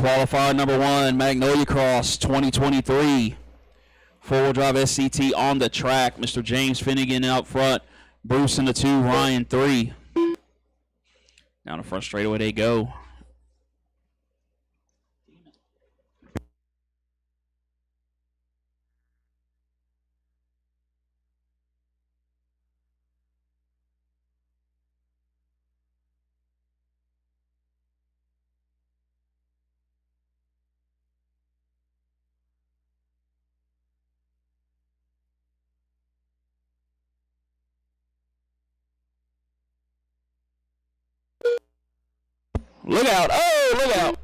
Qualifier number 1, Magnolia Cross 2023. Four-wheel drive SCT on the track. Mr. James Finnegan out front. Bruce in the 2, Ryan 3. Down the front straightaway they go. Look out. Oh, look out.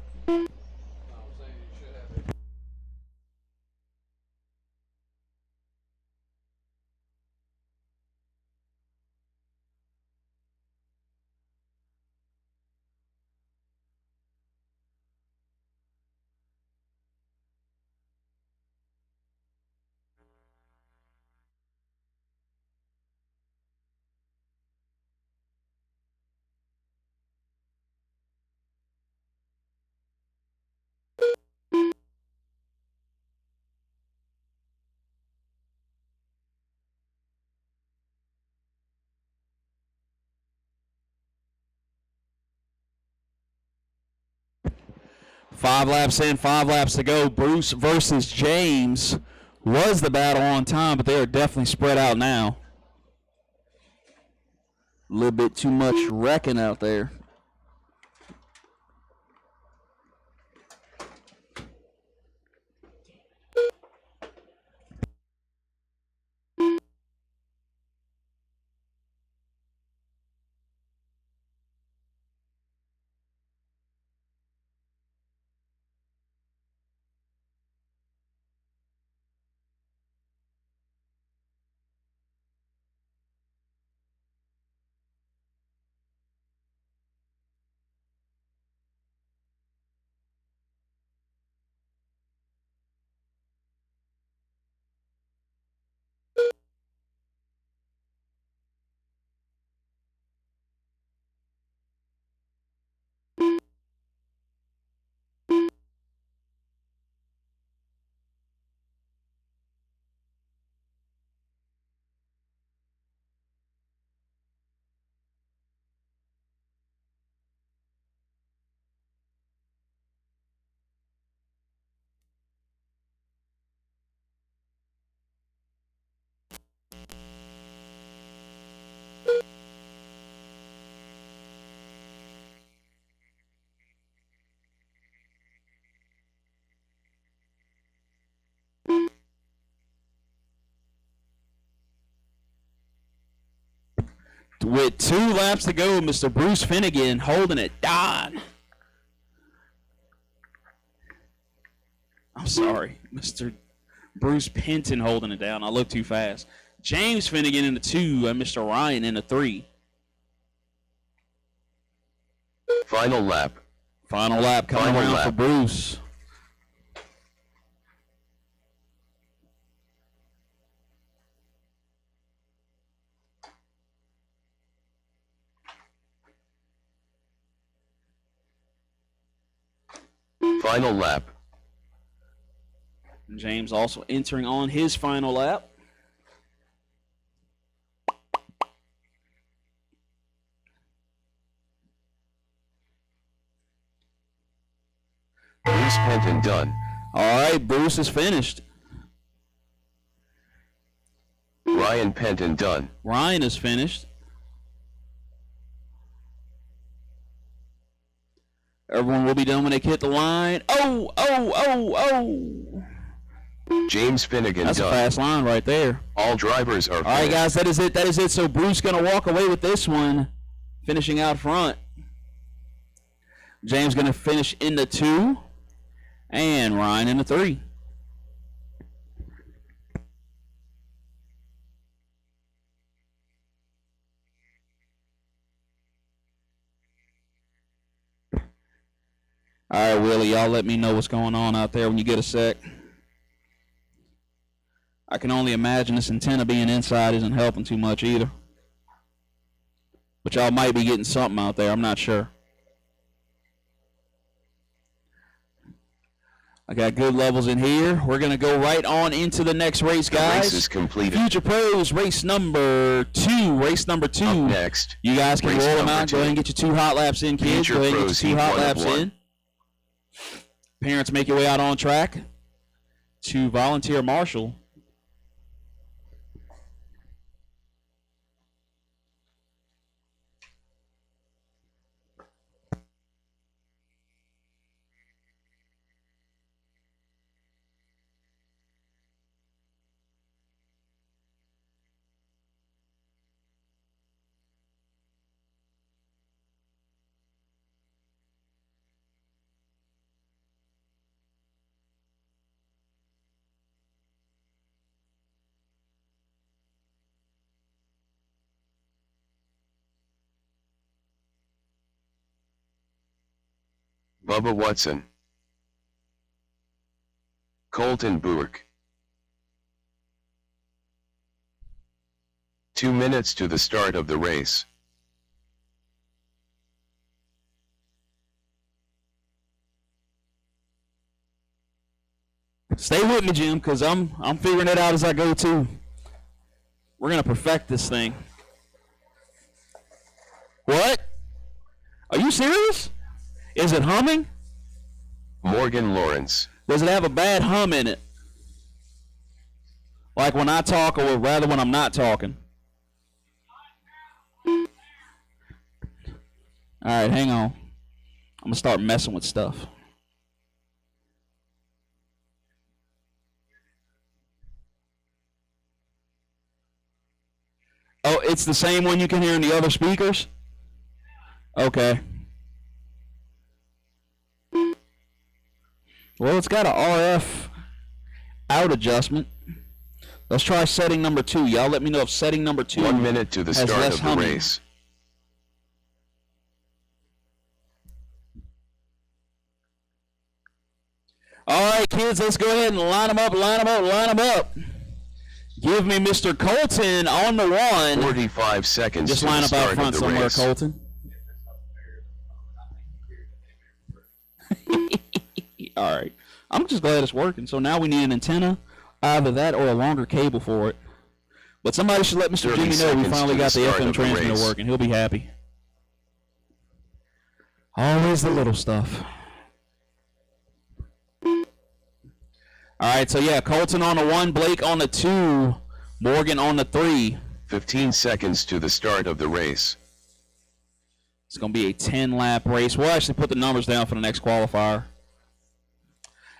Five laps in, 5 laps to go. Bruce versus James was the battle on time, but they are definitely spread out now. A little bit too much wrecking out there. With 2 laps to go, Mr. Bruce Finnegan holding it down. I'm sorry, Mr. Bruce Penton holding it down. I looked too fast. James Finnegan in the 2 and Mr. Ryan in the 3. Final lap. Final lap coming around for Bruce. Final lap. James also entering on his final lap. Bruce Penton done. All right, Bruce is finished. Ryan Penton done. Ryan is finished. Everyone will be done when they hit the line. Oh, oh, oh, oh. James Finnegan That's done. a fast line right there. All drivers are All right, guys, that is it. That is it. So Bruce going to walk away with this one, finishing out front. James going to finish in the 2, and Ryan in the 3. All right, Willie, y'all let me know what's going on out there when you get a sec. I can only imagine this antenna being inside isn't helping too much either. But y'all might be getting something out there. I'm not sure. I got good levels in here. We're going to go right on into the next race, guys. The race is completed. Future Pros, race number 2. Race number 2. Up next. You guys can roll them out. Go ahead and get your 2 hot laps in, kids. Future Go ahead and Pros get your 2 hot laps one. in. Parents, make your way out on track to volunteer marshal. Bubba Watson. Colton Burke. 2 minutes to the start of the race. Stay with me, Jim, because I'm figuring it out as I go too. We're gonna perfect this thing. What? Are you serious? Is it humming? Morgan Lawrence. Does it have a bad hum in it? Like when I talk, or rather when I'm not talking? All right, hang on. I'm gonna start messing with stuff. Oh, it's the same one you can hear in the other speakers? Okay. Well, it's got an RF out adjustment. Let's try setting number 2. Y'all let me know if setting number 2 1 minute to the has start less of the humming. race. All right, kids, let's go ahead and line them up, line them up, line them up. Give me Mr. Colton on the 1. 45 seconds Just to line the up out start front of the somewhere, race. Colton. All right. I'm just glad it's working. So now we need an antenna, either that or a longer cable for it. But somebody should let Mr. 30 Jimmy know we seconds finally to got the the start FM of the transmitter race. working. He'll be happy. Always the little stuff. All right, so yeah, Colton on the 1, Blake on the 2, Morgan on the 3. 15 seconds to the start of the race. It's going to be a 10-lap race. We'll actually put the numbers down for the next qualifier.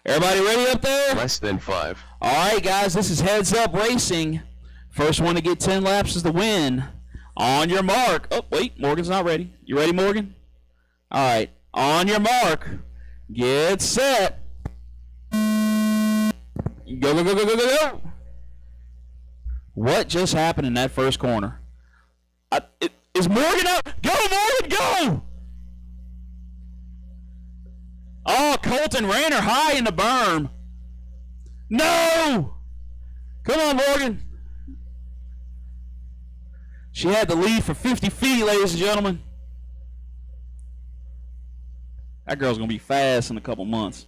Everybody ready up there? Less than 5. All right, guys, this is Heads Up Racing. First one to get 10 laps is the win. On your mark. Oh, wait, Morgan's not ready. You ready, Morgan? All right, on your mark. Get set. Go, go, go, go, go, go, go. What just happened in that first corner? Is Morgan up? Go, Morgan, go! Oh, Colton ran her high in the berm. No! Come on, Morgan. She had the lead for 50 feet, ladies and gentlemen. That girl's going to be fast in a couple months.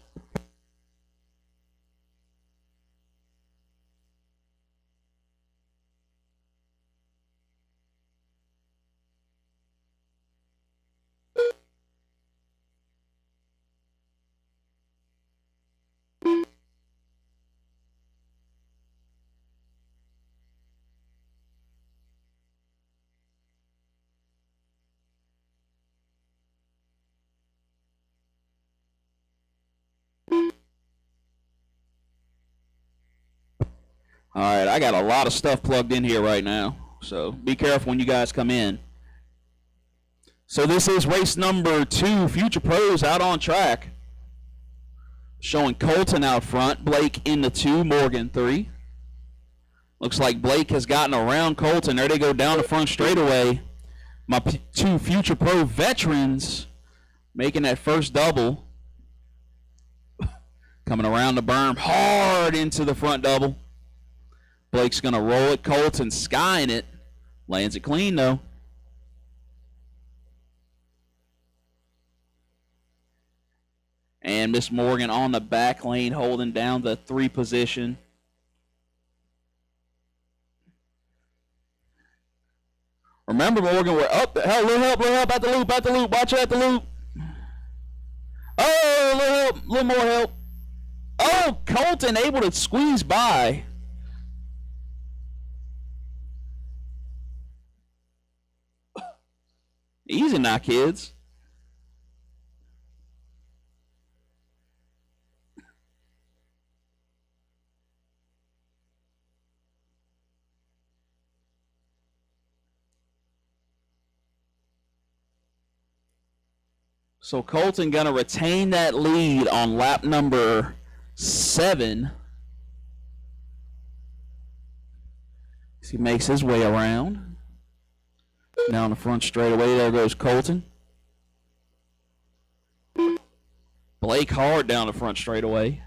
All right, I got a lot of stuff plugged in here right now, so be careful when you guys come in. So this is race number 2, Future Pros out on track. Showing Colton out front, Blake in the 2, Morgan 3. Looks like Blake has gotten around Colton. There they go down the front straightaway. My 2 Future Pro veterans making that first double. Coming around the berm hard into the front double. Blake's going to roll it. Colton skying it. Lands it clean, though. And Miss Morgan on the back lane holding down the 3 position. Remember, Morgan, we're up. Little help at the loop. Watch it at the loop. Oh, little help, little more help. Oh, Colton able to squeeze by. Easy now, kids. So Colton going to retain that lead on lap number 7. As he makes his way around. Down the front straightaway, there goes Colton. Blake Hard down the front straightaway.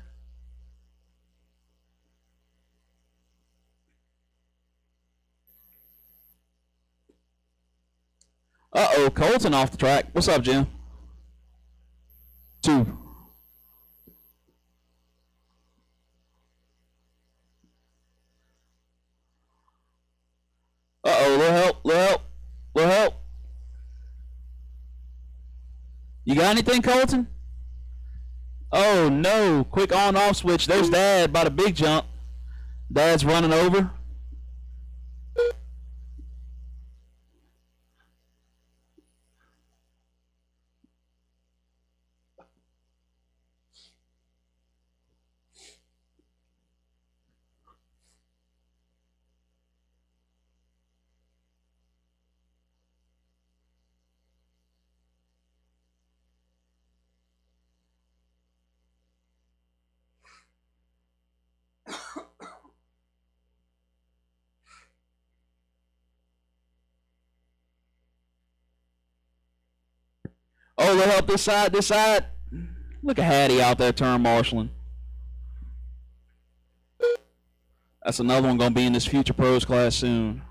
Uh-oh, Colton off the track. What's up, Jim? 2. Uh-oh, little help. You got anything, Colton? Oh, no. Quick on-off switch. There's Dad by the big jump. Dad's running over. Oh, little help this side. Look at Hattie out there turn marshaling. That's another one going to be in this Future Pros class soon.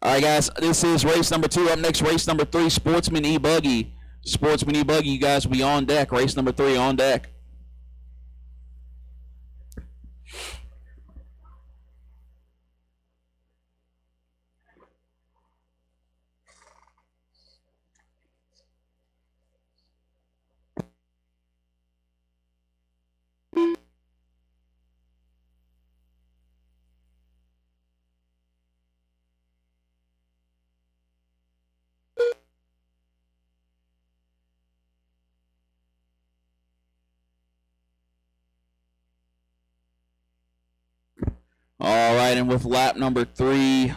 All right, guys, this is race number 2. Up next, race number 3, Sportsman E-Buggy. Sportsman E-Buggy, you guys will be on deck. Race number 3 on deck. All right, and with lap number 3,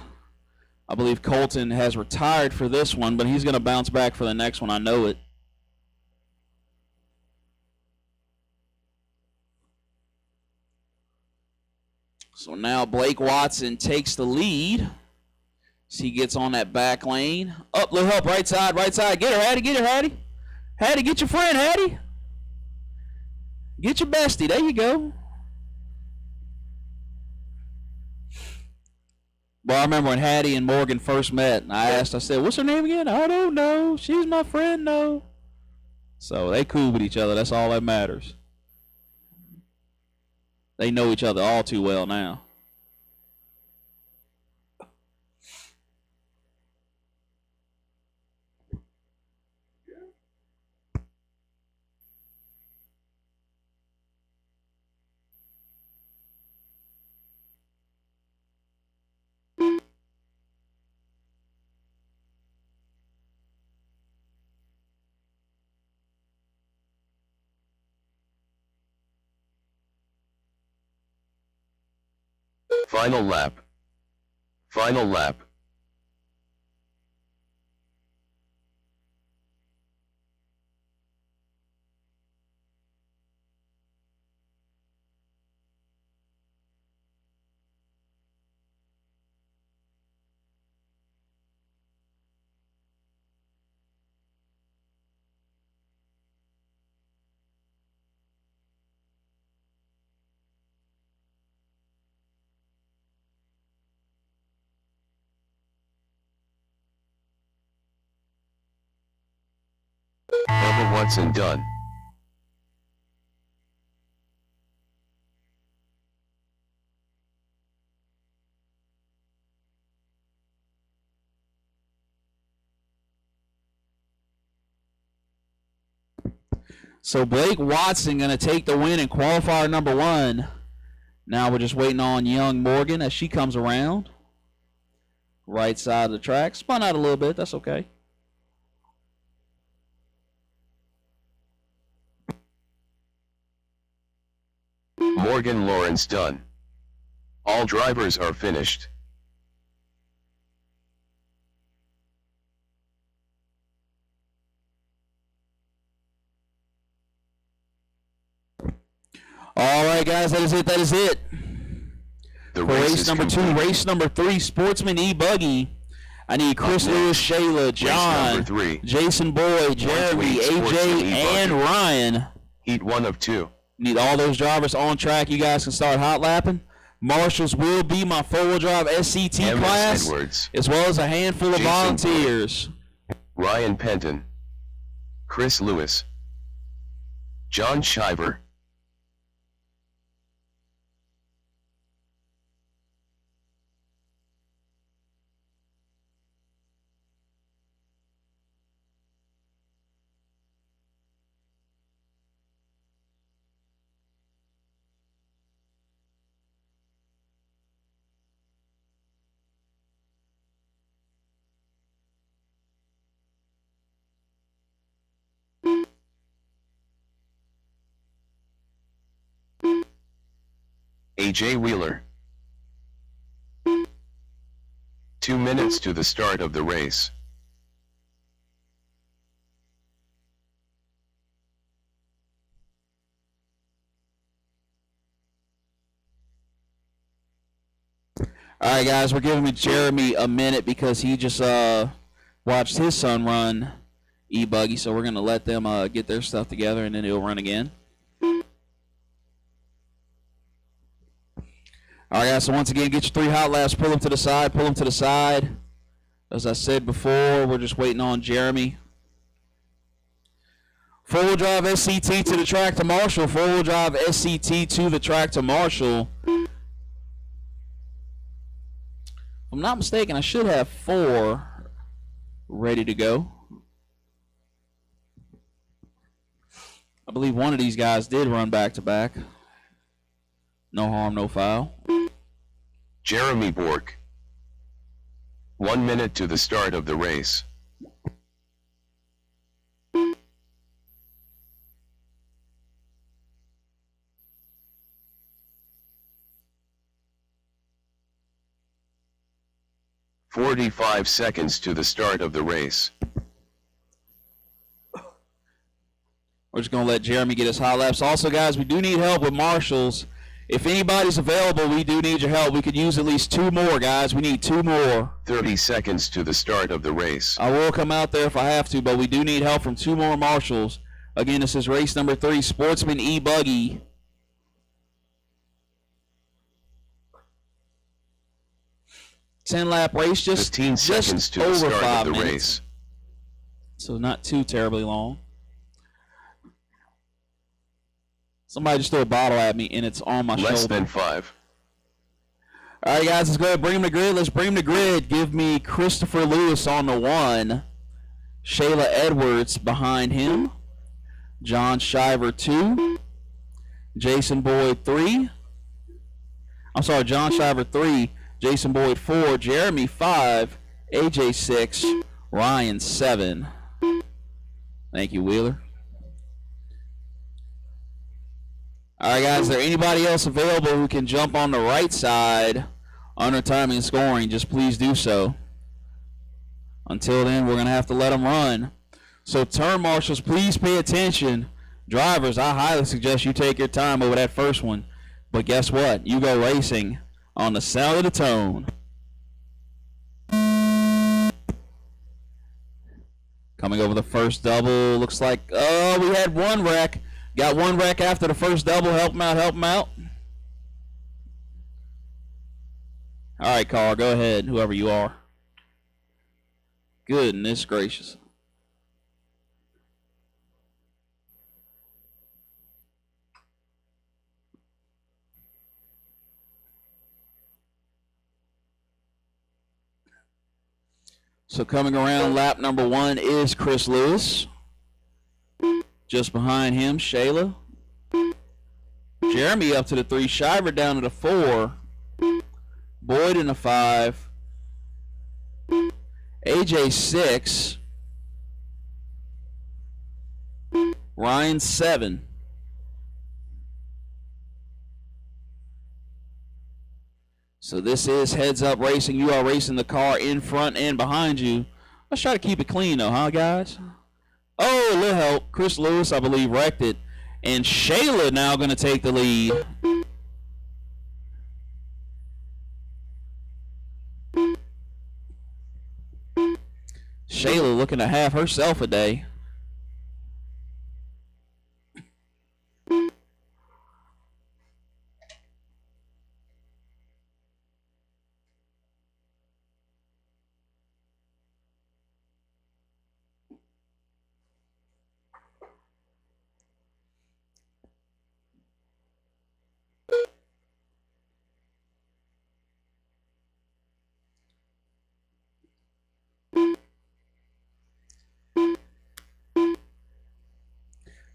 I believe Colton has retired for this one, but he's going to bounce back for the next one. I know it. So now Blake Watson takes the lead. So he gets on that back lane. Up, little help, right side. Get her, Hattie. Hattie, get your friend, Hattie. Get your bestie. There you go. Well, I remember when Hattie and Morgan first met, and I said, what's her name again? I don't know. She's my friend, no. So they cool with each other. That's all that matters. They know each other all too well now. Final lap. Bubba Watson done. So Blake Watson going to take the win in qualifier number 1. Now we're just waiting on young Morgan as she comes around. Right side of the track. Spun out a little bit. That's okay. Morgan Lawrence done. All drivers are finished. All right, guys, that is it. That is it. The For race number 2, race number 3, Sportsman E-Buggy. I need Chris Lewis, Shayla, John, 3. Jason Boyd, Jeremy, AJ, and Ryan. Heat 1 of 2. Need all those drivers on track. You guys can start hot lapping. Marshals will be my four-wheel drive SCT class, Edwards, as well as a handful of Jason volunteers. Ryan Penton, Chris Lewis, John Shiver, AJ Wheeler. 2 minutes to the start of the race. All right, guys, we're giving Jeremy a minute because he just watched his son run E-Buggy, so we're going to let them get their stuff together, and then he'll run again. All right, guys, so once again, get your 3 hot laps, pull them to the side, pull them to the side. As I said before, we're just waiting on Jeremy. Four-wheel drive SCT to the track to Marshall. Four-wheel drive SCT to the track to Marshall. If I'm not mistaken, I should have 4 ready to go. I believe one of these guys did run back-to-back. No harm, no foul. Jeremy Bork. 1 minute to the start of the race. "45 seconds to the start of the race. We're just going to let Jeremy get his hot laps. Also, guys, we do need help with marshals. If anybody's available, we do need your help. We could use at least 2 more, guys. We need 2 more. 30 seconds to the start of the race. I will come out there if I have to, but we do need help from 2 more marshals. Again, this is race number 3, Sportsman E-Buggy. Ten-lap race, just 15 seconds to the over start 5 of the minutes. race. So not too terribly long. Somebody just threw a bottle at me, and it's on my shoulder. Less than 5. All right, guys, let's go ahead and bring him to grid. Let's bring him to grid. Give me Christopher Lewis on the 1. Shayla Edwards behind him. John Shiver 2. Jason Boyd 3. I'm sorry, John Shiver 3. Jason Boyd 4. Jeremy 5. AJ 6. Ryan 7. Thank you, Wheeler. All right, guys, is there anybody else available who can jump on the right side under timing and scoring? Just please do so. Until then, we're going to have to let them run. So turn marshals, please pay attention. Drivers, I highly suggest you take your time over that first one. But guess what? You go racing on the sound of the tone. Coming over the first double. Looks like, oh, we had 1 wreck. Got 1 wreck after the first double. Help him out, help him out. All right, Carl, go ahead, whoever you are. Goodness gracious. So coming around, lap number 1 is Chris Lewis. Just behind him, Shayla. Jeremy up to the 3. Shiver down to the 4. Boyd in the 5. AJ 6. Ryan 7. So this is Heads Up Racing. You are racing the car in front and behind you. Let's try to keep it clean though, huh, guys? Oh, a little help. Chris Lewis, I believe, wrecked it. And Shayla now going to take the lead. Shayla looking to have herself a day.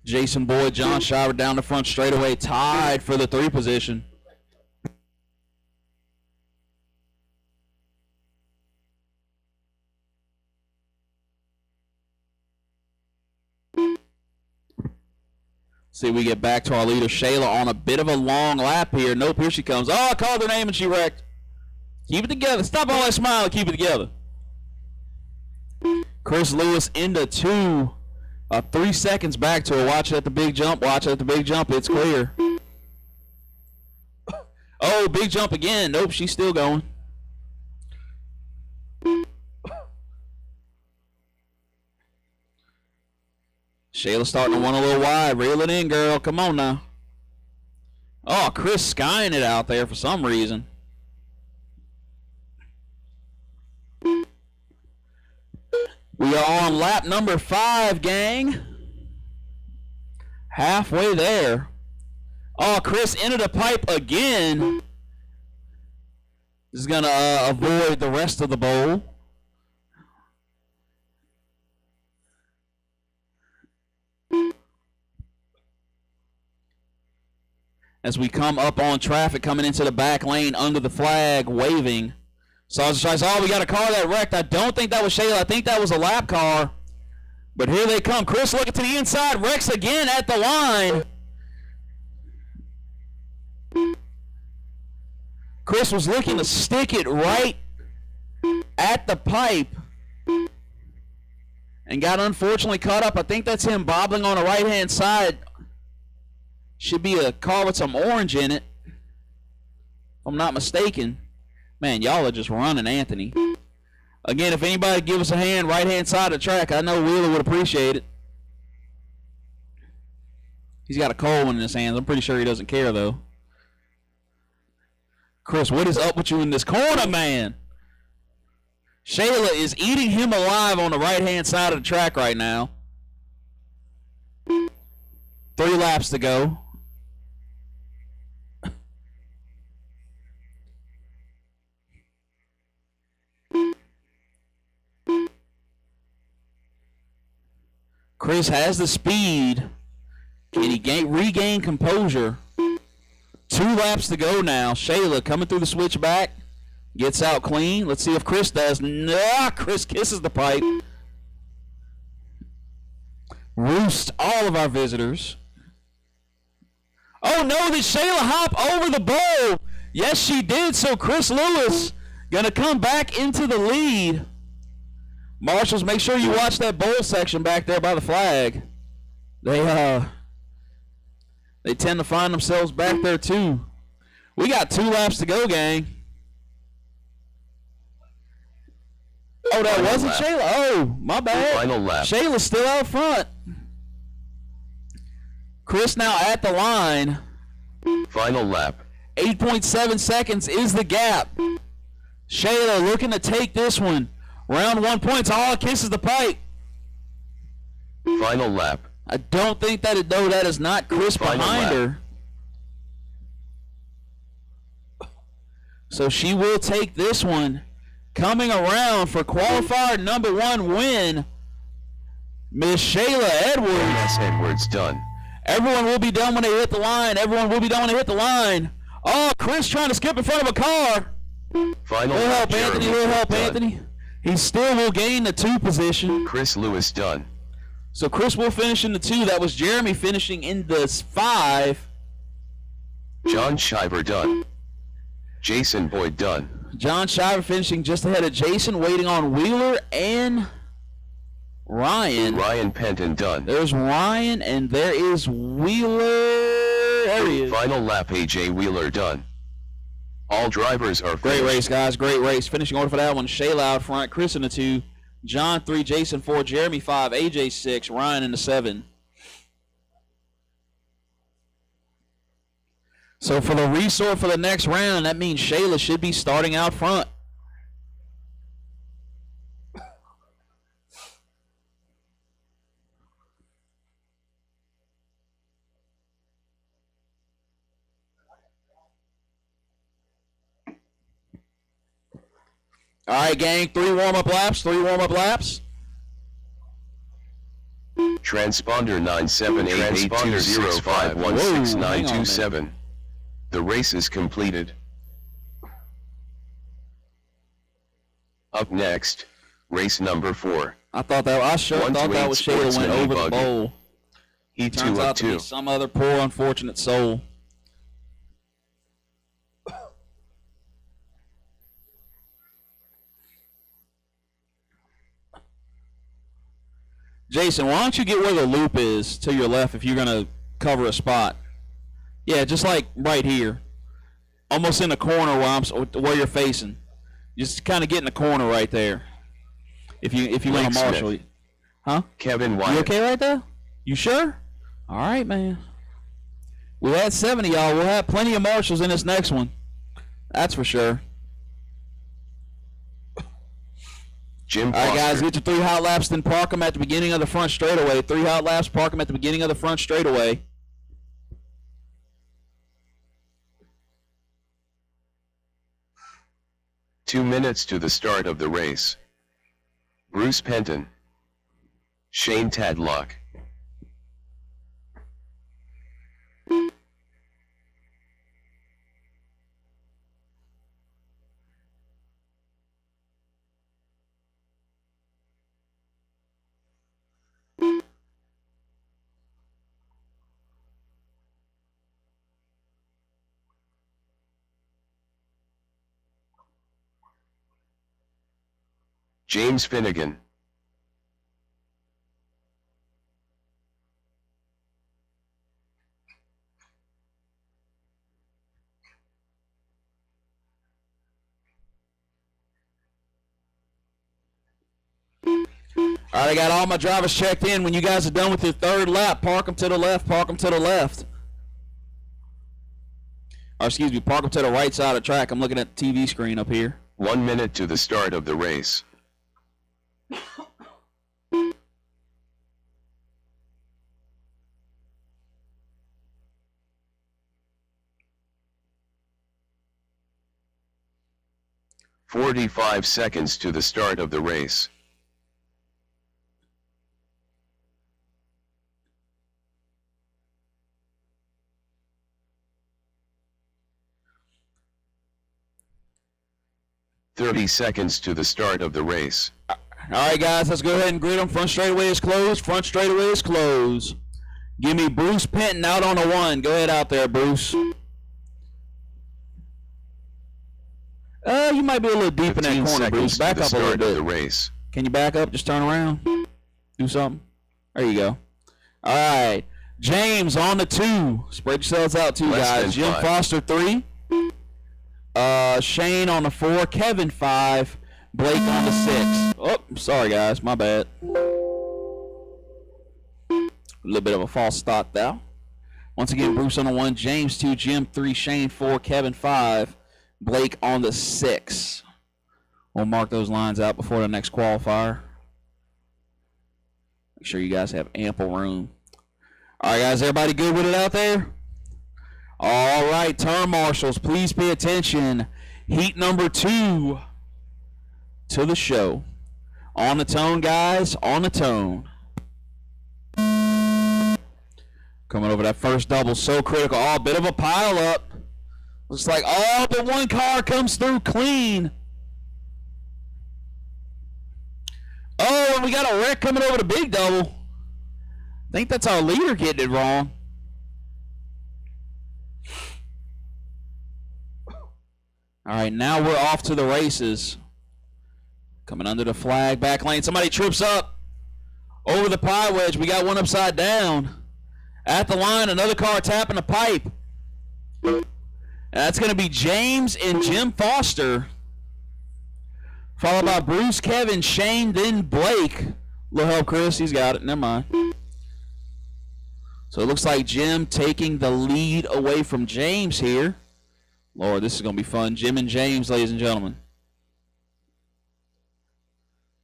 Jason Boyd, John Shiver down the front straightaway, tied for the 3 position. See, we get back to our leader, Shayla, on a bit of a long lap here. Nope, here she comes. Oh, I called her name and she wrecked. Keep it together. Stop all that smile and keep it together. Chris Lewis into 2. 3 seconds back to her. Watch it at the big jump. Watch it at the big jump. It's clear. Oh, big jump again. Nope, she's still going. Shayla starting to run a little wide. Reel it in, girl. Come on now. Oh, Chris skying it out there for some reason. We are on lap number 5, gang. Halfway there. Oh, Chris into the pipe again. Is going to avoid the rest of the bowl. As we come up on traffic, coming into the back lane under the flag, waving. So I was just like, oh, we got a car that wrecked. I don't think that was Shayla. I think that was a lap car. But here they come. Chris looking to the inside. Wrecks again at the line. Chris was looking to stick it right at the pipe. And got unfortunately caught up. I think that's him bobbling on the right-hand side. Should be a car with some orange in it, if I'm not mistaken. Man, y'all are just running Anthony. Again, if anybody give us a hand, right-hand side of the track, I know Wheeler would appreciate it. He's got a cold one in his hands. I'm pretty sure he doesn't care, though. Chris, what is up with you in this corner, man? Shayla is eating him alive on the right-hand side of the track right now. 3 laps to go. Chris has the speed. Can he regain composure? 2 laps to go now. Shayla coming through the switchback. Gets out clean. Let's see if Chris does. Nah, Chris kisses the pipe. Roost all of our visitors. Oh no, did Shayla hop over the bowl? Yes, she did. So Chris Lewis gonna come back into the lead. Marshals, make sure you watch that bowl section back there by the flag. They tend to find themselves back there too. We got 2 laps to go, gang. Oh, that wasn't Shayla. Oh, my bad. Final lap. Shayla's still out front. Chris now at the line. Final lap. 8.7 seconds is the gap. Shayla looking to take this one. Round 1 points. Oh, kisses the pipe. Final lap. I don't think that that is not Chris Final behind lap. her. So she will take this one. Coming around for qualifier number 1 win. Miss Shayla Edwards. S. Edwards done. Everyone will be done when they hit the line. Everyone will be done when they hit the line. Oh, Chris trying to skip in front of a car. Final Little lap, help, Anthony. Jeremy Little help, done. Anthony. He still will gain the 2 position. Chris Lewis done. So Chris will finish in the 2. That was Jeremy finishing in the 5. John Shiver done. Jason Boyd done. John Shiver finishing just ahead of Jason, waiting on Wheeler and Ryan. Ryan Penton done. There's Ryan, and there is Wheeler. There he is. Final lap, AJ Wheeler done. All drivers are Great finished. race, guys. Great race. Finishing order for that one. Shayla out front. Chris in the 2. John 3. Jason 4. Jeremy 5. AJ 6. Ryan in the 7. So for the resort for the next round, that means Shayla should be starting out front. All right, gang, 3 warm-up laps, 3 warm-up laps. Transponder 9788205169227. The race is completed. Up next, race number 4. I thought that I sure thought that was Shayla went Sportsman over the E-Buggy. bowl. He Turns 2 out of to be 2. some other poor, unfortunate soul. Jason, why don't you get where the loop is to your left if you're going to cover a spot? Yeah, just like right here. Almost in the corner where you're facing. Just kind of get in the corner right there. If you want Blake to marshal. Smith. Huh? Kevin You Wyatt. okay right there? You sure? All right, man. We had 70, y'all. We'll have plenty of marshals in this next one. That's for sure. Jim All right, Foster. guys, get your 3 hot laps, then park them at the beginning of the front straightaway. 3 hot laps, park them at the beginning of the front straightaway. Two minutes to the start of the race. Bruce Penton. Shane Tadlock. James Finnegan. All right, I got all my drivers checked in. When you guys are done with your 3rd lap, park them to the left, park them to the left. Or excuse me, park them to the right side of the track. I'm looking at the TV screen up here. 1 minute to the start of the race. "45 seconds to the start of the race. "30 seconds to the start of the race. All right, guys, let's go ahead and grid them. Front straightaway is closed. Front straightaway is closed. Give me Bruce Penton out on the 1. Go ahead out there, Bruce. You might be a little deep in that 15 corner, Bruce. seconds to Back the up a little start of the bit. race. Can you back up? Just turn around. Do something. There you go. All right. James on the 2. Spread yourselves out, 2 Less guys. than Jim 5. Foster, 3. Shane on the 4. Kevin, 5. Blake on the 6. Oh, sorry, guys. My bad. A little bit of a false start there. Once again, Bruce on the 1. James, 2. Jim, 3. Shane, 4. Kevin, 5. Blake on the 6. We'll mark those lines out before the next qualifier. Make sure you guys have ample room. All right, guys, everybody good with it out there? All right, turn marshals, please pay attention. Heat number 2 to the show. On the tone, guys, on the tone. Coming over that first double, so critical. Oh, a bit of a pile up. Looks like all but one car comes through clean. Oh, and we got a wreck coming over the big double. I think that's our leader getting it wrong. All right, now we're off to the races. Coming under the flag, back lane. Somebody trips up over the pie wedge. We got one upside down. At the line, another car tapping the pipe. And that's going to be James and Jim Foster. Followed by Bruce, Kevin, Shane, then Blake. Little help, Chris. He's got it. Never mind. So it looks like Jim taking the lead away from James here. Lord, this is going to be fun. Jim and James, ladies and gentlemen.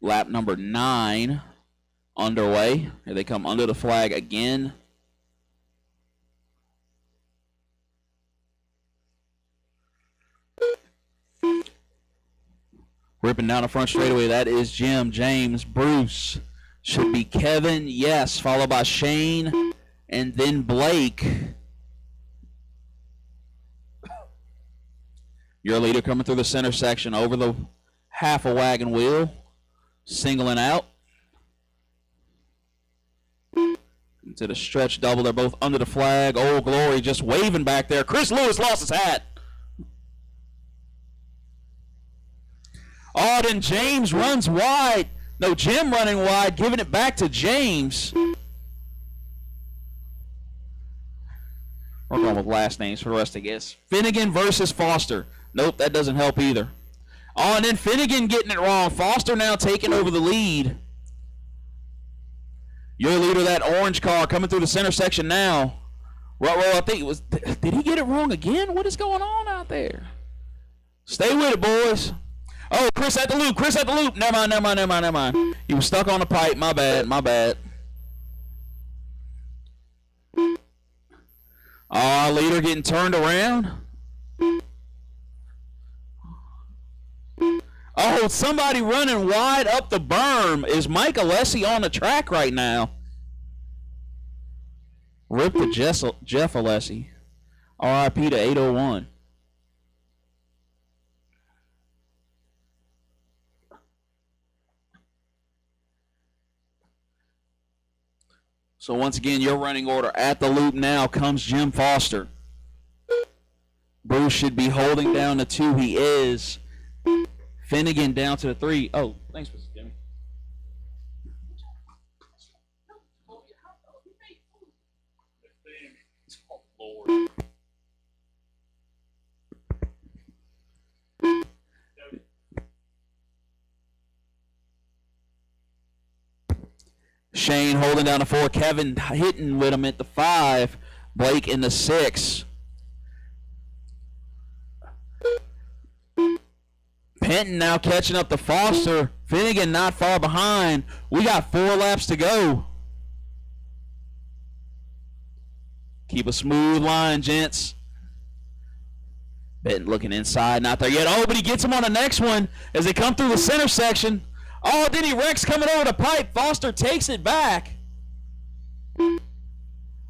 Lap number 9 underway. Here they come under the flag again. Ripping down the front straightaway, that is Jim, James, Bruce. Should be Kevin, yes, followed by Shane, and then Blake. Your leader coming through the center section over the half a wagon wheel. Singling out. Into the stretch double. They're both under the flag. Old Glory just waving back there. Chris Lewis lost his hat. Oh, then James runs wide. No, Jim running wide, giving it back to James. We're going with last names for the rest, I guess. Finnegan versus Foster. Nope, that doesn't help either. Oh, and then Finnegan getting it wrong. Foster now taking over the lead. Your leader, that orange car, coming through the center section now. I think it was. Did he get it wrong again? What is going on out there? Stay with it, boys. Oh, Chris at the loop. Chris at the loop. Never mind. He was stuck on the pipe. My bad. Our leader getting turned around. Oh, somebody running wide up the berm. Is Mike Alessi on the track right now? Rip to Jeff Alessi. RIP to 801. So once again, your running order at the loop now comes Jim Foster. Bruce should be holding down the 2. He is. Finnegan down to the 3. Oh, thanks, Mr. Jimmy. Shane holding down the 4. Kevin hitting with him at the 5. Blake in the 6. Penton now catching up to Foster. Finnegan not far behind. We got 4 laps to go. Keep a smooth line, gents. Benton looking inside, not there yet. Oh, but he gets him on the next one as they come through the center section. Oh, then he wrecks coming over the pipe. Foster takes it back.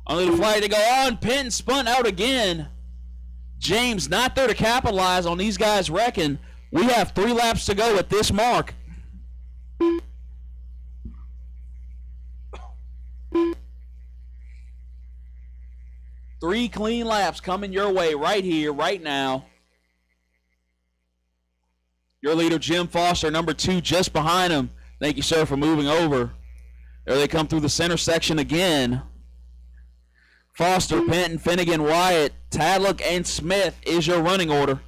Under the flag to go on. Penton spun out again. James not there to capitalize on these guys wrecking. We have 3 laps to go at this mark. Three clean laps coming your way right here, right now. Your leader, Jim Foster, number 2, just behind him. Thank you, sir, for moving over. There they come through the center section again. Foster, Penton, Finnegan, Wyatt, Tadlock, and Smith is your running order.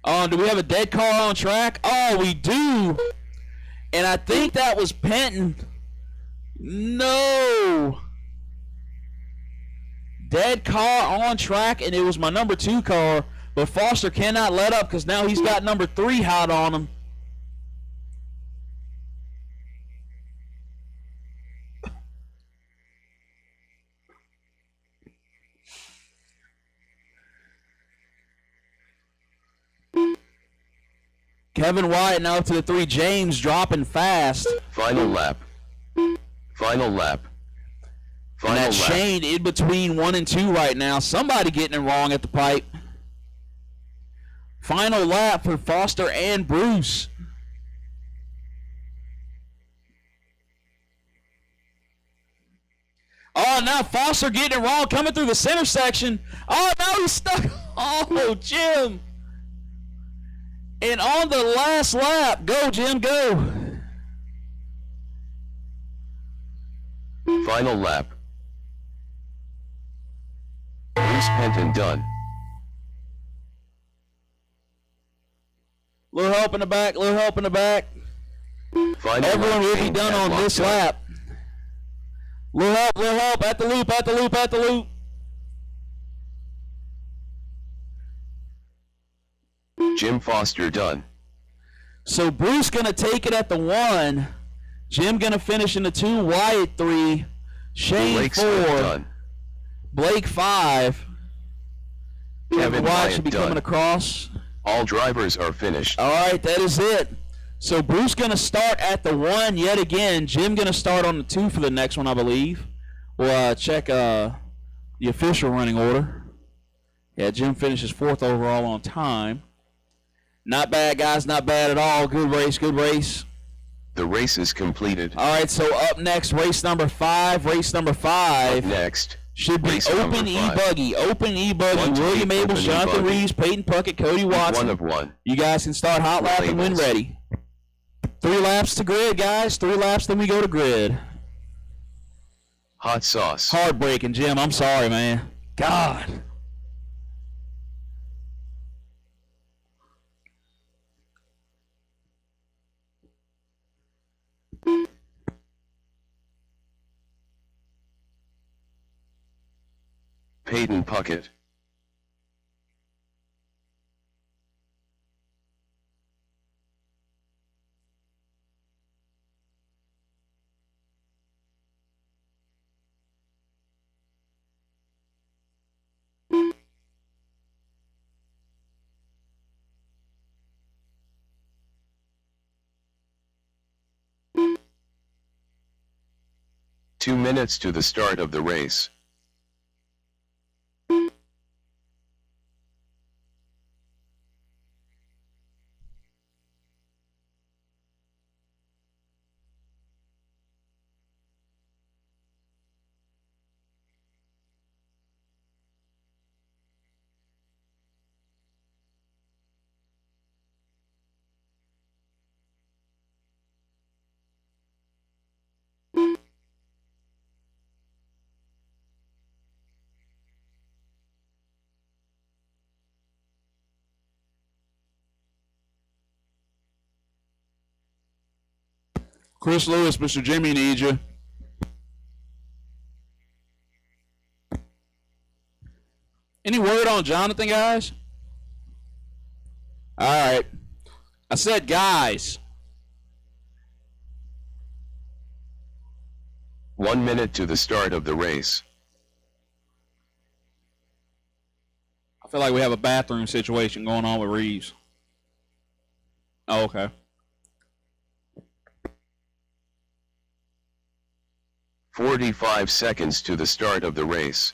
Oh, do we have a dead car on track? Oh, we do. And I think that was Penton. No. Dead car on track, and it was my number 2 car. But Foster cannot let up because now he's got number 3 hot on him. Kevin Wyatt now to the 3. James dropping fast. Final lap. Final that lap. Shane in between 1 and 2 right now. Somebody getting it wrong at the pipe. Final lap for Foster and Bruce. Oh, now Foster getting it wrong, coming through the center section. Oh, no, he's stuck. Oh, Jim. And on the last lap, go, Jim, go. Final lap. Bruce Penton done. Little help in the back, little help in the back. Final Everyone lap will be change done at on this lockdown. lap. Little help, at the loop, at the loop, at the loop. Jim Foster done. So Bruce going to take it at the 1. Jim going to finish in the 2. Wyatt 3. Shane Blake 4. Smith done. Blake 5. Kevin Wyatt Wyatt should be coming done. across. All drivers are finished. All right, that is it. So Bruce going to start at the 1 yet again. Jim going to start on the 2 for the next one, I believe. We'll check the official running order. Yeah, Jim finishes 4th overall on time. Not bad, guys. Not bad at all. Good race, good race. The race is completed. All right, so up next, race number 5. Race number 5 Up next, should be race Open number 5. E-Buggy. Open E-Buggy. 1 to William 8 Abels, Open Jonathan E-Buggy. Reeves, Peyton Puckett, Cody Watson. 1 of 1. You guys can start hot With lap and win labels. ready. 3 laps to grid, guys. 3 laps, then we go to grid. Hot sauce. Heartbreaking, Jim. I'm sorry, man. God. Peyton Puckett. Two minutes to the start of the race. Chris Lewis, Mr. Jimmy needs you. Any word on Jonathan, guys? All right. I said guys. 1 minute to the start of the race. I feel like we have a bathroom situation going on with Reeves. Oh, okay. 45 seconds to the start of the race.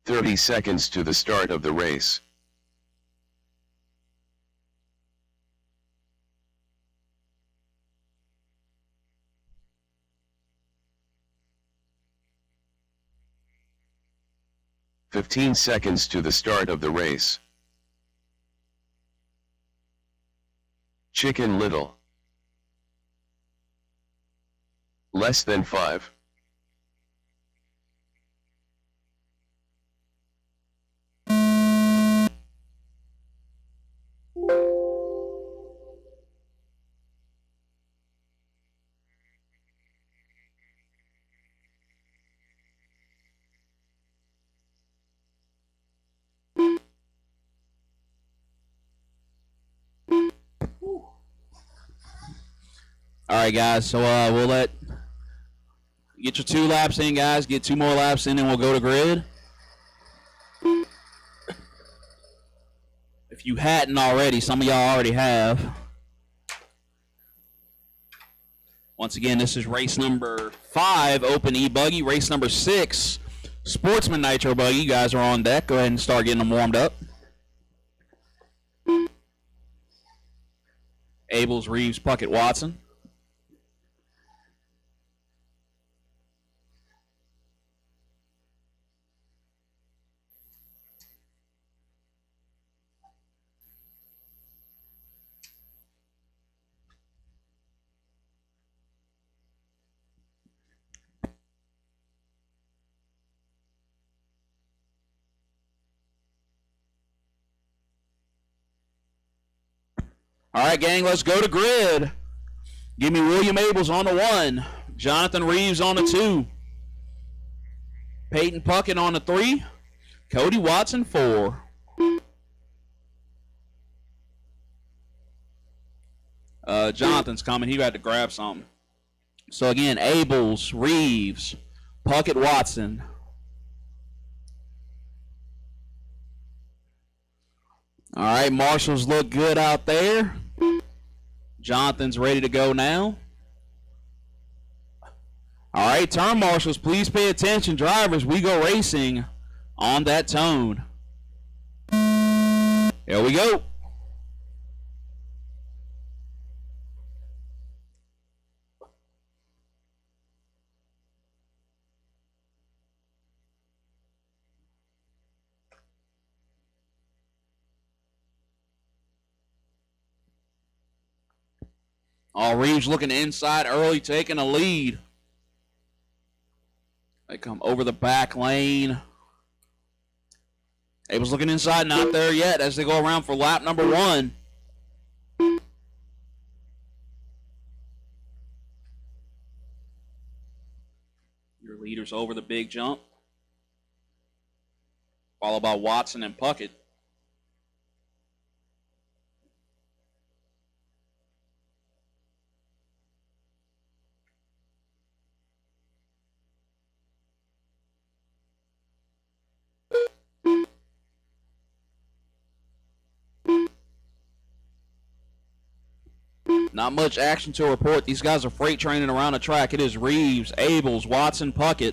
"30 seconds to the start of the race. "15 seconds to the start of the race. Chicken Little. Less than 5. All right, guys. So we'll get your 2 laps in, guys. Get 2 more laps in, and we'll go to grid. If you hadn't already, some of y'all already have. Once again, this is race number 5, Open E-Buggy. Race number 6, Sportsman Nitro Buggy. You guys are on deck. Go ahead and start getting them warmed up. Abels, Reeves, Puckett, Watson. All right, gang, let's go to grid. Give me William Abels on the 1. Jonathan Reeves on the 2. Peyton Puckett on the 3. Cody Watson 4. Jonathan's coming. He had to grab something. So, again, Abels, Reeves, Puckett, Watson. All right, marshals look good out there. Jonathan's ready to go now. All right, turn marshals, please pay attention. Drivers, we go racing on that tone. Here we go. Oh, Reeves looking inside early, taking a lead. They come over the back lane. Abels looking inside, not there yet as they go around for lap number 1. Your leaders over the big jump. Followed by Watson and Puckett. Not much action to report. These guys are freight training around the track. It is Reeves, Abels, Watson, Puckett.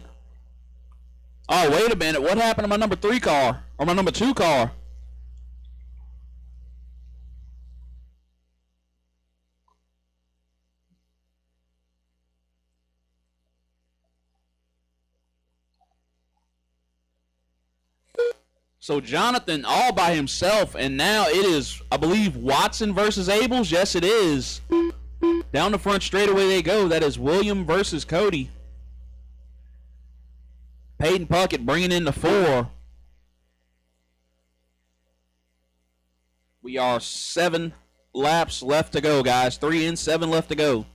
Oh, wait a minute. What happened to my number 3 car? Or my number 2 car? So Jonathan all by himself, and now it is, I believe, Watson versus Abels. Yes, it is. Down the front straightaway they go. That is William versus Cody. Peyton Puckett bringing in the 4. We are 7 laps left to go, guys. 3 and 7 left to go.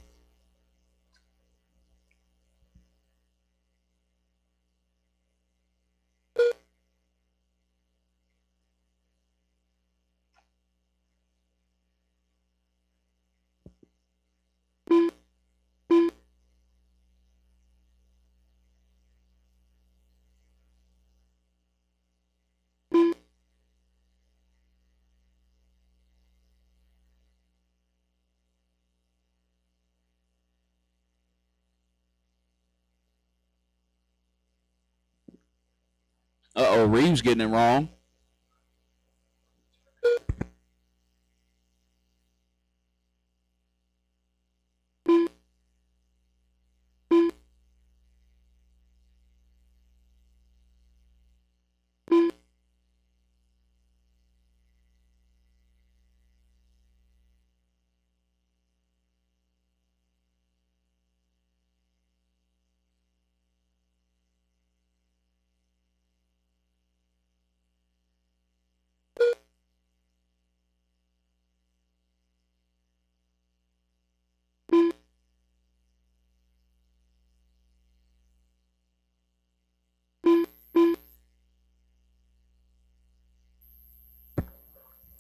Uh-oh, Reeves getting it wrong.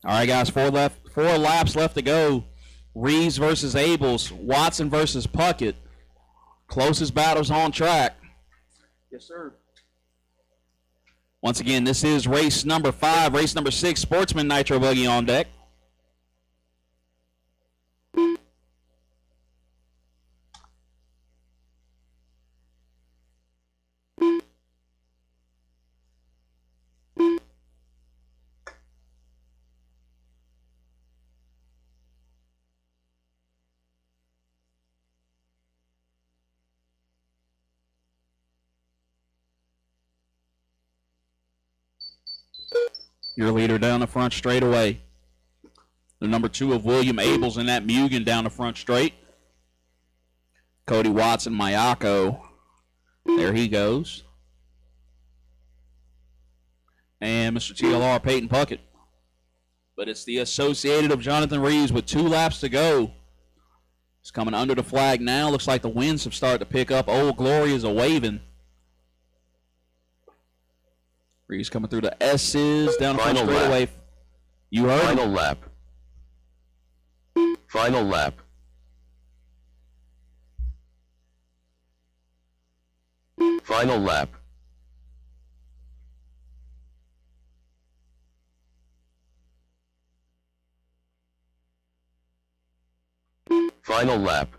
All right, guys, 4 laps left to go. Reeves versus Abels, Watson versus Puckett. Closest battles on track. Yes, sir. Once again, this is race number 5. Race number 6, Sportsman Nitro Buggy on deck. Your leader down the front straightaway. The number 2 of William Abels in that Mugen down the front straight. Cody Watson, Mayako. There he goes. And Mr. TLR, Peyton Puckett. But it's the Associated of Jonathan Reeves with 2 laps to go. It's coming under the flag now. Looks like the winds have started to pick up. Old Glory is a-waving. Reeves coming through the S's, down the front straightaway. You heard Final lap. Final lap. Final lap. Final lap.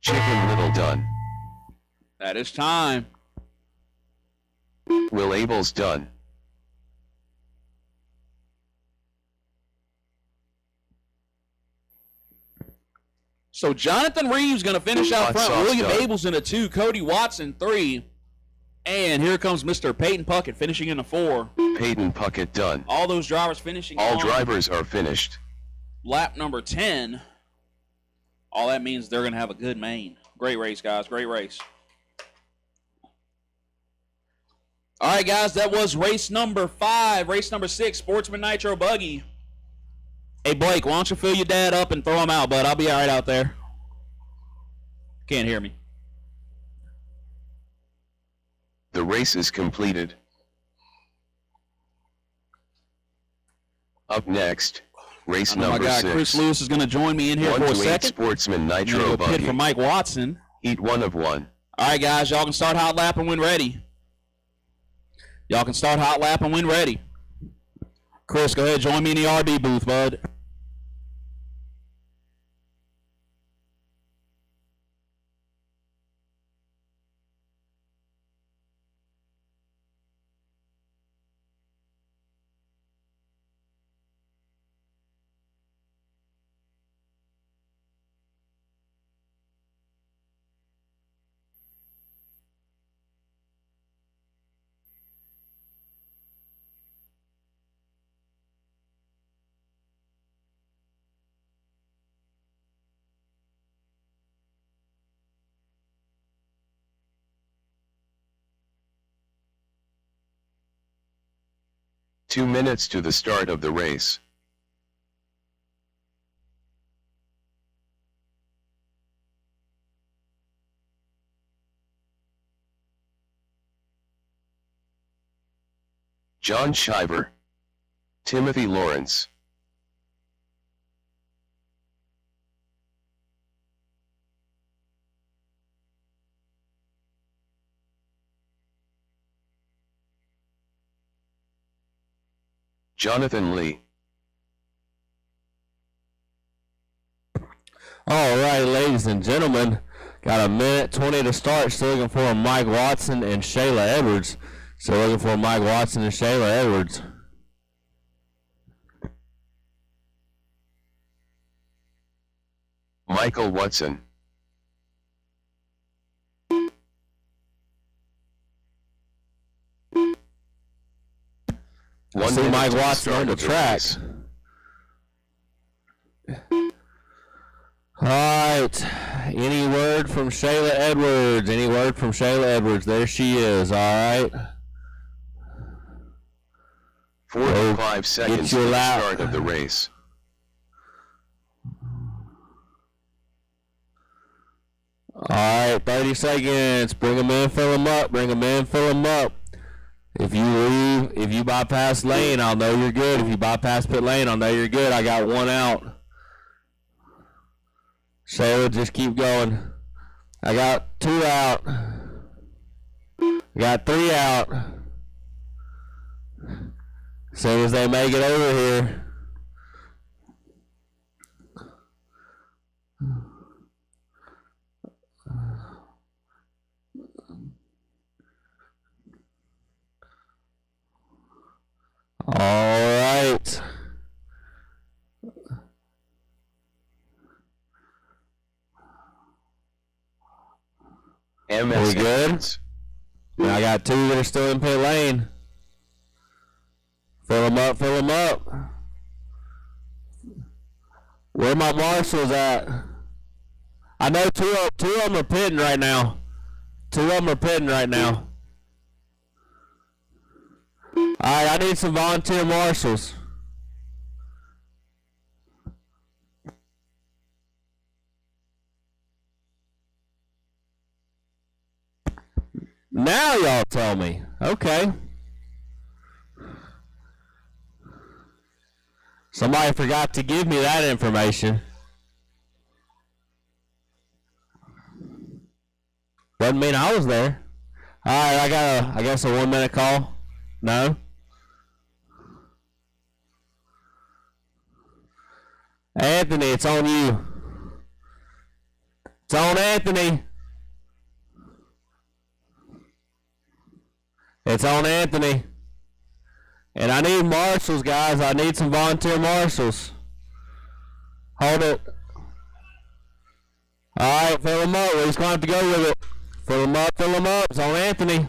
Chicken Little done. That is time. Will Abels done. So Jonathan Reeves going to finish out front. William done. Abels in a 2, Cody Watson 3. And here comes Mr. Peyton Puckett finishing in a 4. Peyton Puckett done. All those drivers finishing All on drivers are finished. lap number 10. All that means they're going to have a good main. Great race, guys. Great race. All right, guys. That was race number 5. Race number 6, Sportsman Nitro Buggy. Hey, Blake, why don't you fill your dad up and throw him out, bud? I'll be all right out there. Can't hear me. The race is completed. Up next, race number 6. Chris Lewis is going to join me in here 1 for a to 8 second. Sportsman Nitro Pit Buggy. for Mike Watson. Heat 1 of 1. All right, guys, y'all can start hot lapping when ready. Y'all can start hot lapping when ready. Chris, go ahead, join me in the RD booth, bud. Two minutes to the start of the race. John Shiver. Timothy Lawrence. Jonathan Lee. All right, ladies and gentlemen, got a minute 20 to start. Still looking for Mike Watson and Shayla Edwards. Still looking for Mike Watson and Shayla Edwards. Michael Watson. I see Mike Watson on the track. All right. Any word from Shayla Edwards? Any word from Shayla Edwards? There she is. All right. 4 to 5 seconds to the start of the race. All right, 30 seconds. Bring them in, fill them up. Bring them in, fill them up. If you leave, if you bypass lane, I'll know you're good. If you bypass pit lane, I'll know you're good. I got one out. Shayla, just keep going. I got 2 out. I got 3 out. As soon as they make it over here. All right. MS We good? Evans. And I got 2 that are still in pit lane. Fill them up, fill them up. Where my marshals at? I know two of them are pitting right now. 2 of them are pitting right now. Alright, I need some volunteer marshals. Now y'all tell me. Okay. Somebody forgot to give me that information. Doesn't mean I was there. Alright, I guess a 1-minute call. No? Anthony, it's on you. It's on Anthony. It's on Anthony. And I need marshals, guys. I need some volunteer marshals. Hold it. Alright, fill them up. We're just going to have to go with it. Fill them up, fill them up. It's on Anthony.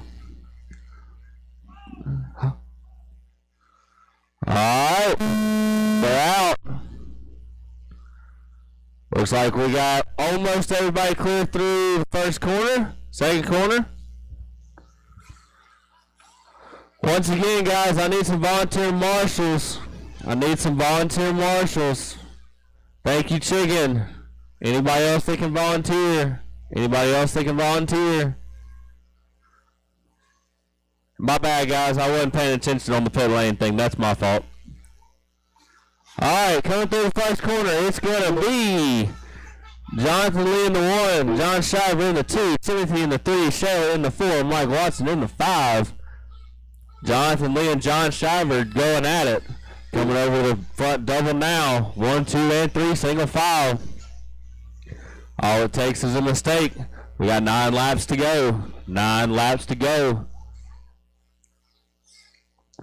Alright. They're out. Looks like we got almost everybody clear through the first corner. Second corner. Once again, guys, I need some volunteer marshals. I need some volunteer marshals. Thank you, Chicken. Anybody else that can volunteer? Anybody else that can volunteer? My bad, guys. I wasn't paying attention on the pit lane thing. That's my fault. Alright, coming through the first corner, it's going to be Jonathan Lee in the 1, John Shiver in the 2, Timothy in the 3, Shayla in the 4, Mike Watson in the 5. Jonathan Lee and John Shiver going at it. Coming over the front double now. 1, 2, and 3, single file. All it takes is a mistake. We got 9 laps to go. 9 laps to go.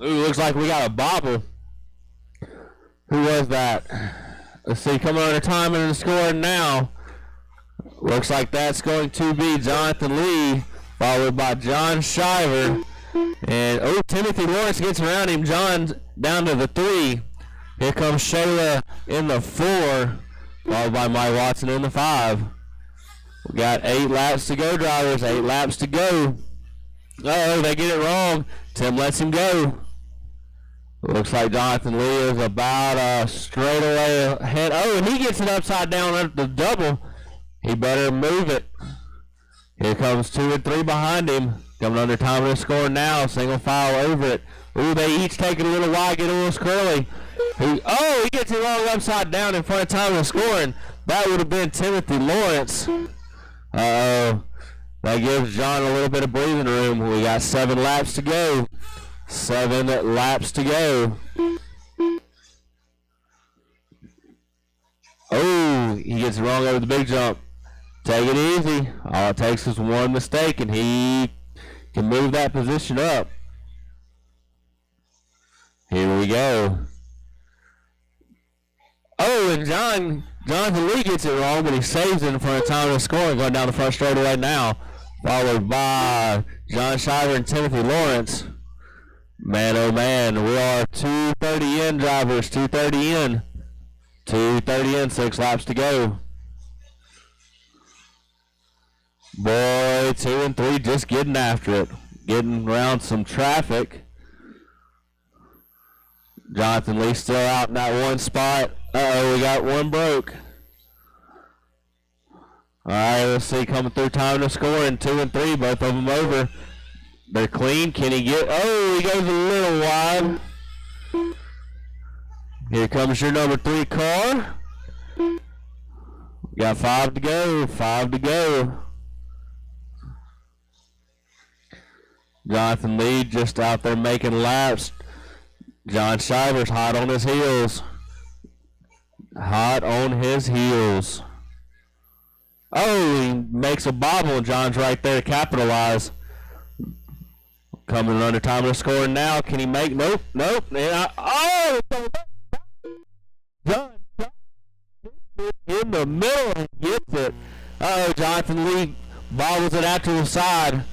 Ooh, looks like we got a bobble. Who was that? Let's see, coming under timing and scoring now. Looks like that's going to be Jonathan Lee, followed by John Shiver. And, oh, Timothy Lawrence gets around him. John's down to the 3. Here comes Shayla in the 4, followed by Mike Watson in the 5. We got 8 laps to go, drivers. 8 laps to go. Uh-oh, they get it wrong. Tim lets him go. Looks like Jonathan Lee is about straight away ahead. Oh, and he gets it upside down at the double. He better move it. Here comes 2 and 3 behind him. Coming under time and score now. Single file over it. Ooh, they each take it a little wide, get a little squirrely. He gets it wrong upside down in front of time and scoring. That would have been Timothy Lawrence. Uh-oh. That gives John a little bit of breathing room. We got 7 laps to go. 7 laps to go. Oh, he gets it wrong over the big jump. Take it easy. All it takes is one mistake, and he can move that position up. Here we go. Oh, and Jonathan Lee gets it wrong, but he saves it in front of time and scoring, going down the front straightaway now, followed by John Shiver and Timothy Lawrence. Man, oh man, we are 2:30 in, drivers, 2:30 in. 2:30 in, 6 laps to go. Boy, 2 and 3 just getting after it. Getting around some traffic. Jonathan Lee still out in that one spot. Uh-oh, we got one broke. All right, let's see, coming through time to scoring. 2 and 3, both of them over. They're clean. Can he get? Oh, he goes a little wide. Here comes your number 3 car. We got 5 to go. 5 to go. Jonathan Lee just out there making laps. John Shiver's hot on his heels. Hot on his heels. Oh, he makes a bobble, and John's right there to capitalize. Coming under time of the score now. Can he make? Nope, nope. Oh! John in the middle and gets it. Uh-oh, Jonathan Lee bobbles it out to the side.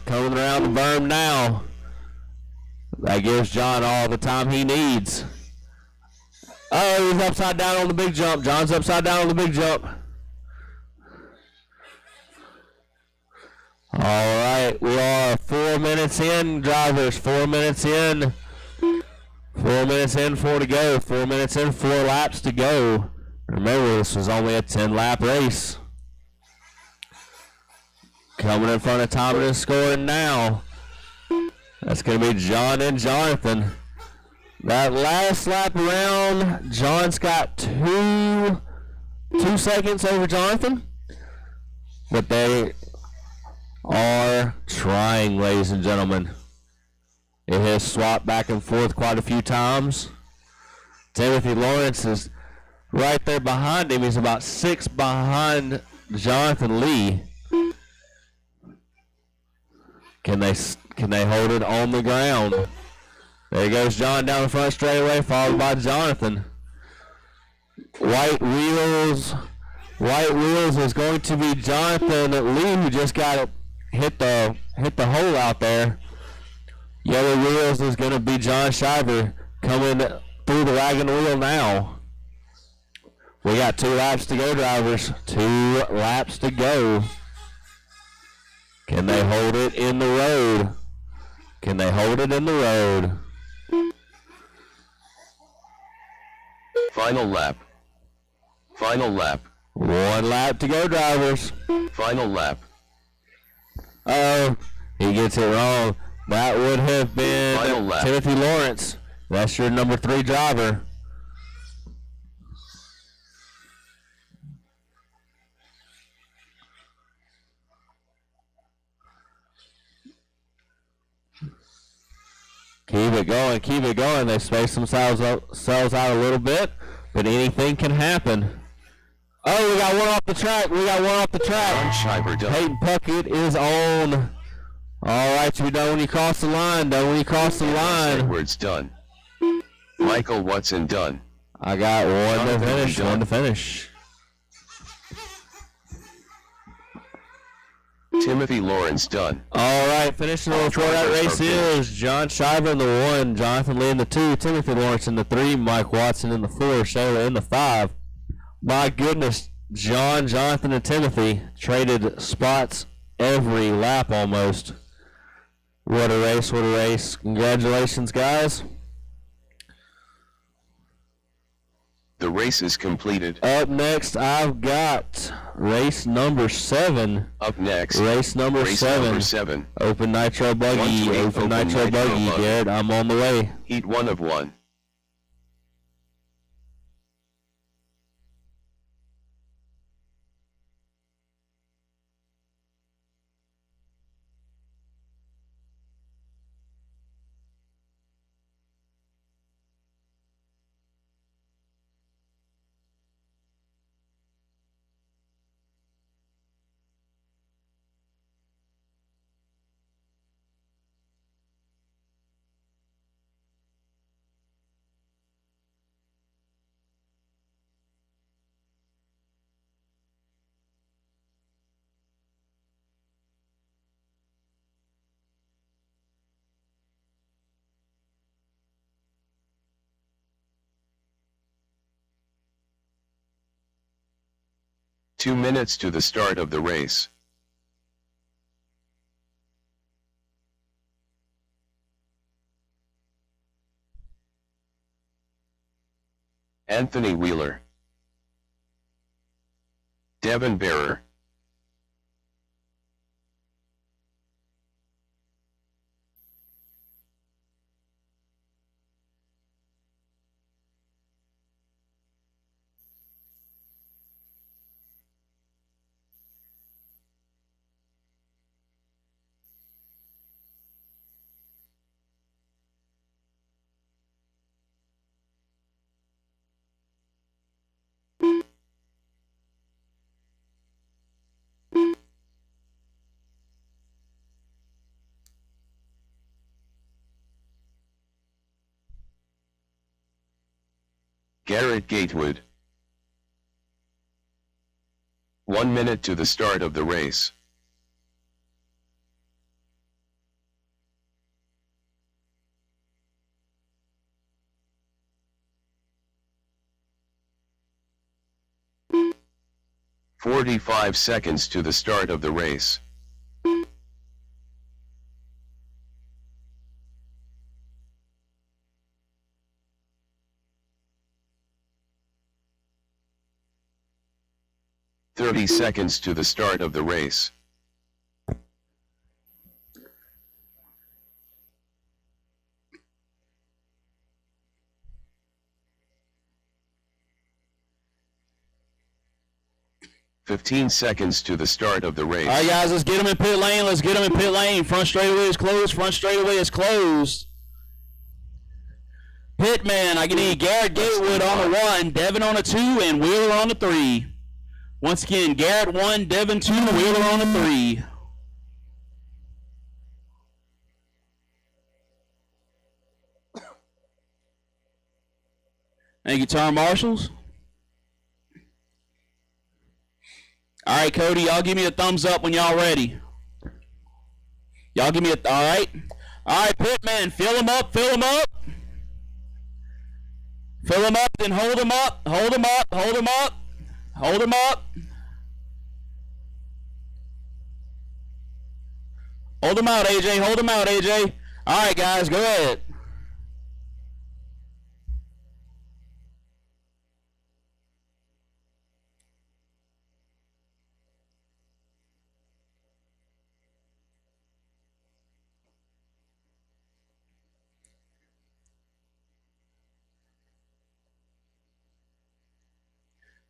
Coming around the berm now. That gives John all the time he needs. Oh, he's upside down on the big jump. John's upside down on the big jump. All right, we are 4 minutes in, drivers. 4 minutes in. 4 minutes in, 4 to go. 4 minutes in, 4 laps to go. Remember, this was only a 10-lap race. Coming in front of time and scoring now. That's going to be John and Jonathan. That last lap around, John's got two seconds over Jonathan. But they are trying, ladies and gentlemen. It has swapped back and forth quite a few times. Timothy Lawrence is right there behind him. He's about 6 behind Jonathan Lee. Can they hold it on the ground? There goes John down the front straightaway, followed by Jonathan. White wheels is going to be Jonathan Lee, who just got hit the hole out there. Yellow wheels is going to be John Shiver coming through the wagon wheel now. We got 2 laps to go, drivers. 2 laps to go. Can they hold it in the road? Can they hold it in the road? Final lap. Final lap. 1 lap to go, drivers. Final lap. Oh, he gets it wrong. That would have been Final lap. Timothy Lawrence. That's your number 3 driver. Keep it going, keep it going. They space themselves out a little bit, but anything can happen. Oh, we got one off the track. We got one off the track. John Shiver done. Peyton Puckett is on. All right, you done when you cross the line. Done when you cross the line. Edwards done. Michael Watson done. I got one to finish. done. One to finish. Timothy Lawrence done. All right, finishing the report that race is John Shiver in the 1, Jonathan Lee in the 2, Timothy Lawrence in the 3, Mike Watson in the 4, Shayla in the 5. My goodness, John, Jonathan, and Timothy traded spots every lap almost. What a race, what a race. Congratulations, guys. The race is completed. Up next, I've got race number 7. Up next. Race number 7. Open Nitro Buggy. Open Nitro Buggy. Garrett, I'm on the way. Heat 1 of 1. Two minutes to the start of the race. Anthony Wheeler, Devin Bearer, Garrett Gatewood. 1 minute to the start of the race. "45 seconds to the start of the race. "30 seconds to the start of the race. "15 seconds to the start of the race. All right, guys, let's get them in pit lane. Let's get them in pit lane. Front straightaway is closed. Front straightaway is closed. Pitman, I can need Garrett Gatewood on the 1, Devin on the 2, and Wheeler on the 3. Once again, Garrett 1, Devin 2, Wheeler on the 3. Thank you, turn marshals. All right, Cody, y'all give me a thumbs up when y'all ready. Y'all give me a, all right? All right, Pitman, fill him up, fill him up. Fill him up, then hold him up, hold him up, hold him up, hold him up. Hold him out, AJ, hold him out, AJ. All right, guys, go ahead.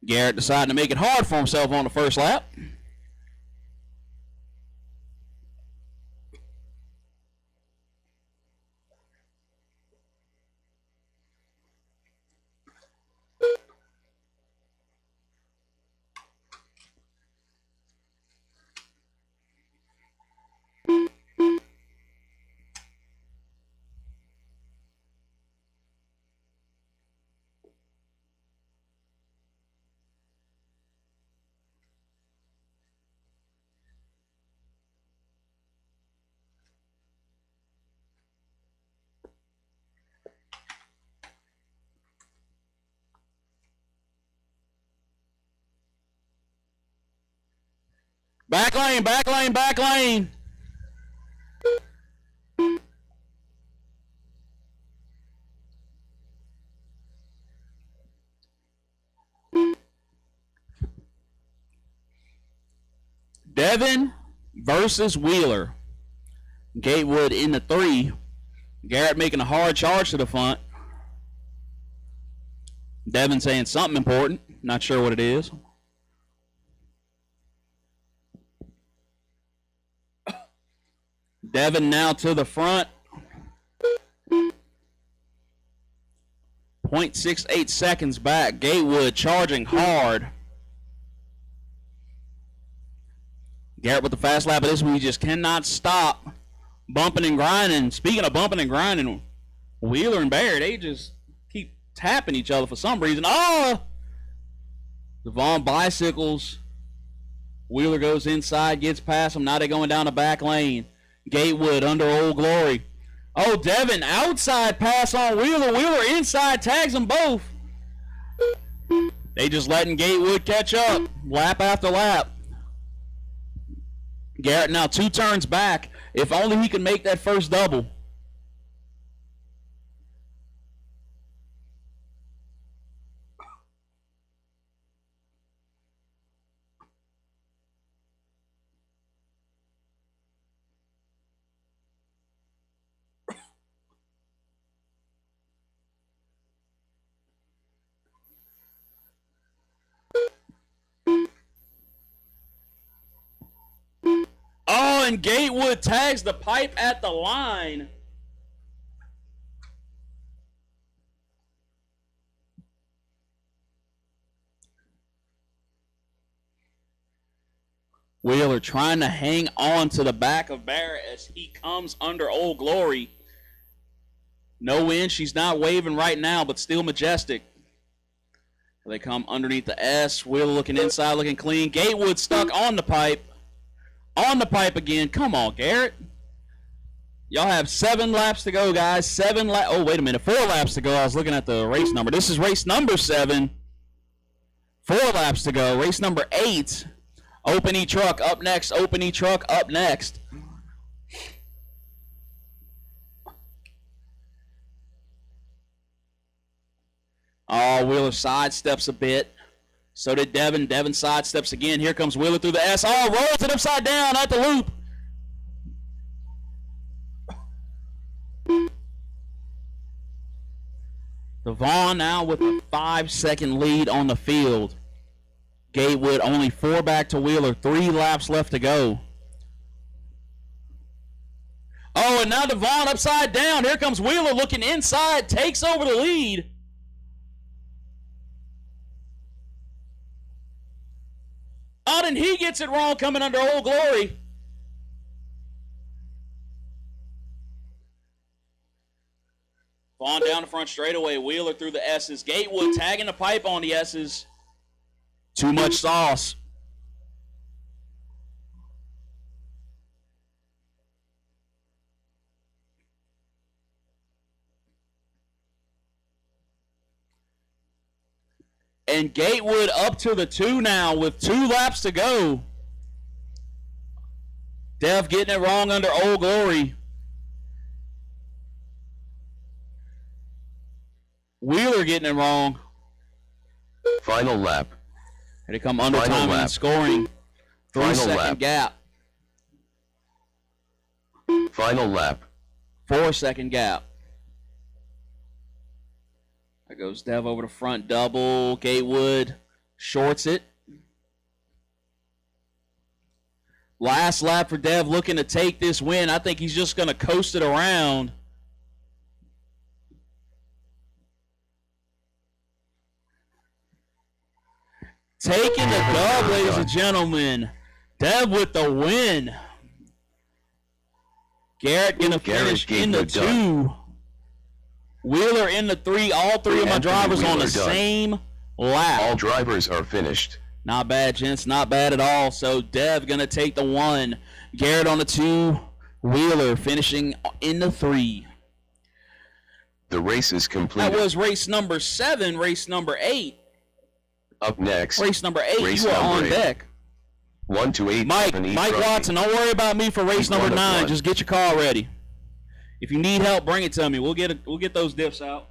Garrett decided to make it hard for himself on the first lap. Back lane, back lane, back lane. Devin versus Wheeler. Gatewood in the 3. Garrett making a hard charge to the front. Devin saying something important. Not sure what it is. Devin now to the front. 0.68 seconds back. Gatewood charging hard. Garrett with the fast lap of this one. He just cannot stop bumping and grinding. Speaking of bumping and grinding, Wheeler and Barrett, they just keep tapping each other for some reason. Oh! Devon bicycles. Wheeler goes inside, gets past him. Now they're going down the back lane. Gatewood under Old Glory. Oh, Devin outside pass on Wheeler. Wheeler inside tags them both. They just letting Gatewood catch up lap after lap. Garrett now 2 turns back. If only he can make that first double. Oh, and Gatewood tags the pipe at the line. Wheeler trying to hang on to the back of Barrett as he comes under Old Glory. No win. She's not waving right now, but still majestic. They come underneath the S. Wheeler looking inside, looking clean. Gatewood stuck on the pipe. On the pipe again. Come on, Garrett. Y'all have 7 laps to go, guys. 7 laps. Oh, wait a minute. 4 laps to go. I was looking at the race number. This is race number 7. 4 laps to go. Race number 8. Open E-Truck up next. Open E-Truck up next. Oh, Wheeler sidesteps a bit. So did Devin. Devin sidesteps again. Here comes Wheeler through the S. Oh, rolls it upside down at the loop. Devon now with a 5-second lead on the field. Gatewood only 4 back to Wheeler. 3 laps left to go. Oh, and now Devon upside down. Here comes Wheeler looking inside. Takes over the lead. Oh, and he gets it wrong coming under Old Glory. Vaughn down the front straightaway. Wheeler through the S's. Gatewood tagging the pipe on the S's. Too much sauce. And Gatewood up to the 2 now with 2 laps to go. Dev getting it wrong under Old Glory. Wheeler getting it wrong. Final lap. Here they come under Final time lap. and scoring. 3-second lap. gap. Final lap. 4-second gap. There goes Dev over the front double. Gatewood shorts it. Last lap for Dev looking to take this win. I think he's just going to coast it around. Taking the dub, ladies and gentlemen. Dev with the win. Garrett going to finish in the 2. Wheeler in the 3. All 3 of my drivers on the same lap. All drivers are finished. Not bad, gents. Not bad at all. So Dev going to take the 1. Garrett on the 2. Wheeler finishing in the 3. The race is completed. That was race number 7. Race number 8. Up next. Race number 8. Race You are number on 8. deck. 1 to 8. Mike Watson, don't worry about me for race number 9. Just get your car ready. If you need help, bring it to me. We'll get those diffs out.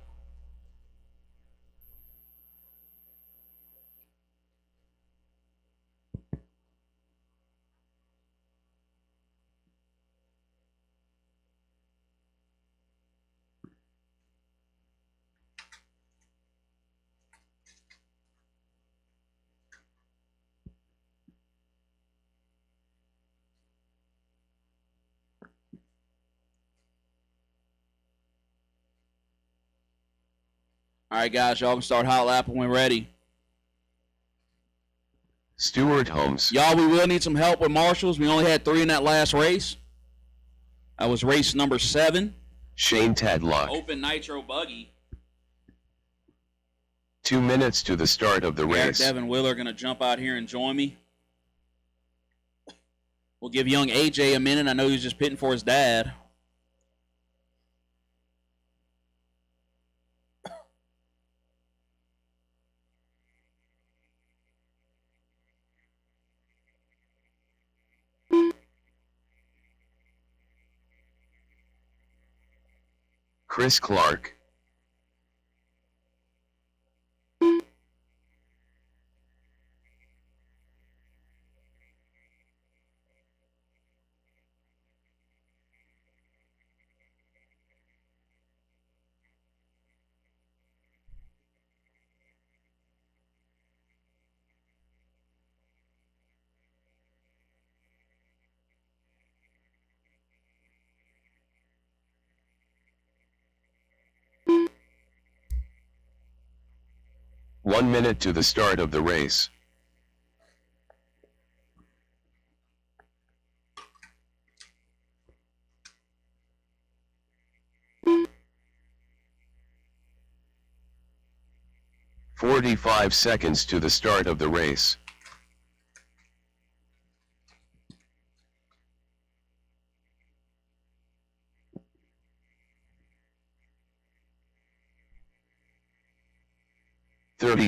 All right, guys, y'all can start hot lapping when ready. Stuart Holmes. Y'all, we will need some help with marshals. We only had 3 in that last race. That was race number 7. Shane Tadlock. Open nitro buggy. 2 minutes to the start of the race. Devin Wheeler going to jump out here and join me. We'll give young AJ a minute. I know he's just pitting for his dad. Chris Clark. One minute to the start of the race. 45 seconds to the start of the race.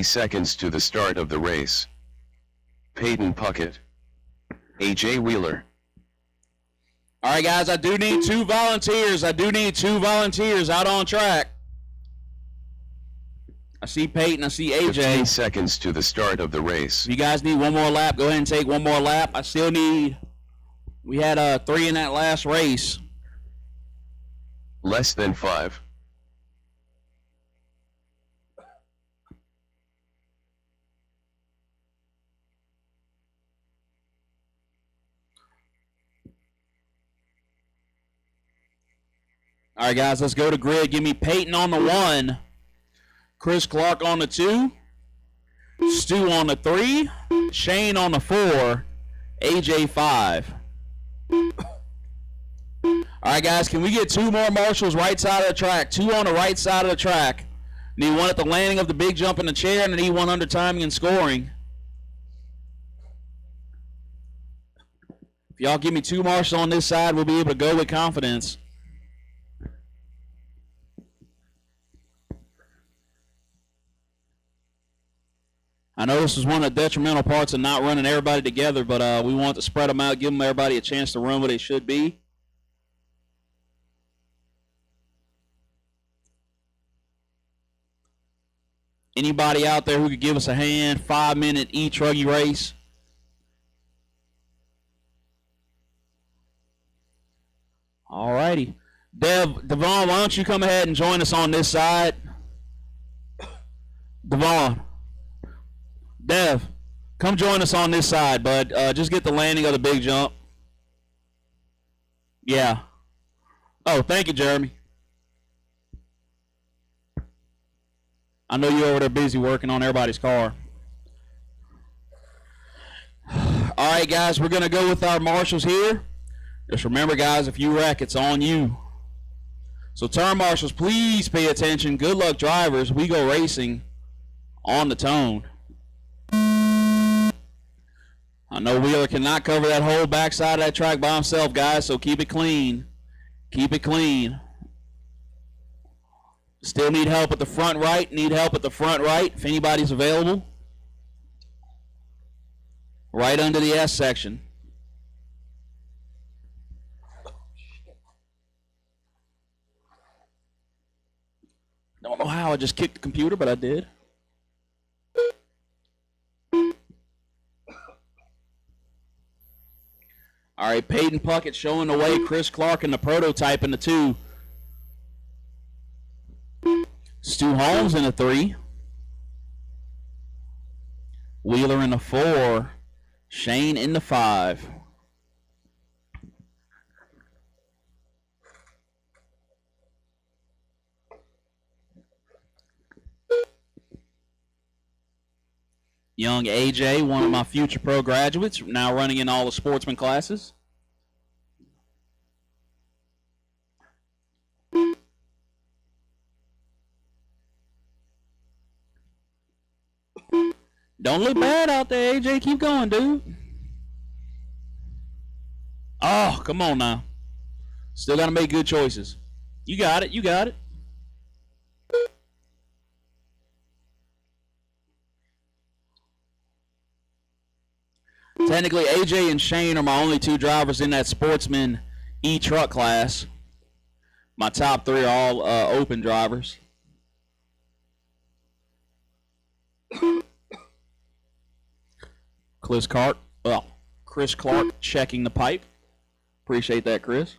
Seconds to the start of the race. Peyton Puckett, AJ Wheeler. All right, guys, I do need 2 volunteers. I do need 2 volunteers out on track. I see Peyton, I see AJ. 15 seconds to the start of the race. If you guys need one more lap, go ahead and take one more lap. I still need, we had 3 in that last race. Less than 5. All right, guys, let's go to grid. Give me Peyton on the 1, Chris Clark on the 2, Stu on the 3, Shane on the 4, AJ 5. All right, guys, can we get 2 more marshals right side of the track? 2 on the right side of the track. Need 1 at the landing of the big jump in the chair, and I need 1 under timing and scoring. If y'all give me 2 marshals on this side, we'll be able to go with confidence. I know this is one of the detrimental parts of not running everybody together, but we want to spread them out, give them everybody a chance to run where they should be. Anybody out there who could give us a hand? 5-minute e-truggy race. All righty. Devon, why don't you come ahead and join us on this side? Devon. Dev, come join us on this side, bud. Just get the landing of the big jump. Yeah. Oh, thank you, Jeremy. I know you're over there busy working on everybody's car. All right, guys, we're going to go with our marshals here. Just remember, guys, if you wreck, it's on you. So turn marshals, please pay attention. Good luck, drivers. We go racing on the tone. I know Wheeler cannot cover that whole backside of that track by himself, guys, so keep it clean. Keep it clean. Still need help at the front right. Need help at the front right if anybody's available. Right under the S section. Don't know how I just kicked the computer, but I did. All right, Peyton Puckett showing the way. Chris Clark in the prototype in the 2. Stu Holmes in the 3. Wheeler in the 4. Shane in the 5. Young AJ, one of my future pro graduates, now running in all the sportsman classes. Don't look bad out there, AJ. Keep going, dude. Oh, come on now. Still got to make good choices. You got it. You got it. Technically, AJ and Shane are my only 2 drivers in that sportsman e-truck class. My top 3 are all open drivers. Chris Clark checking the pipe. Appreciate that, Chris.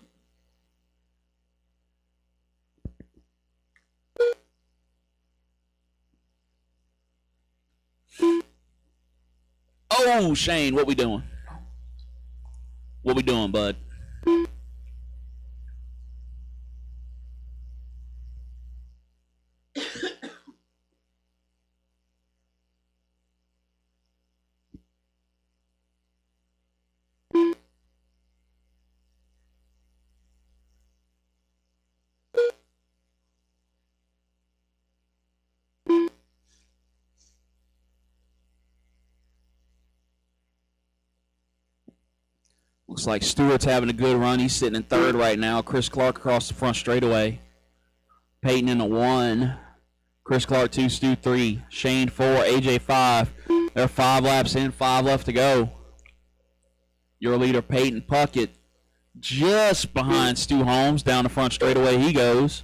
Oh, Shane, what we doing? What we doing, bud? Looks like Stewart's having a good run. He's sitting in third right now. Chris Clark across the front straightaway. Peyton in the 1. Chris Clark 2, Stu 3. Shane 4, AJ 5. They're 5 laps in, 5 left to go. Your leader, Peyton Puckett, just behind Stu Holmes. Down the front straightaway he goes.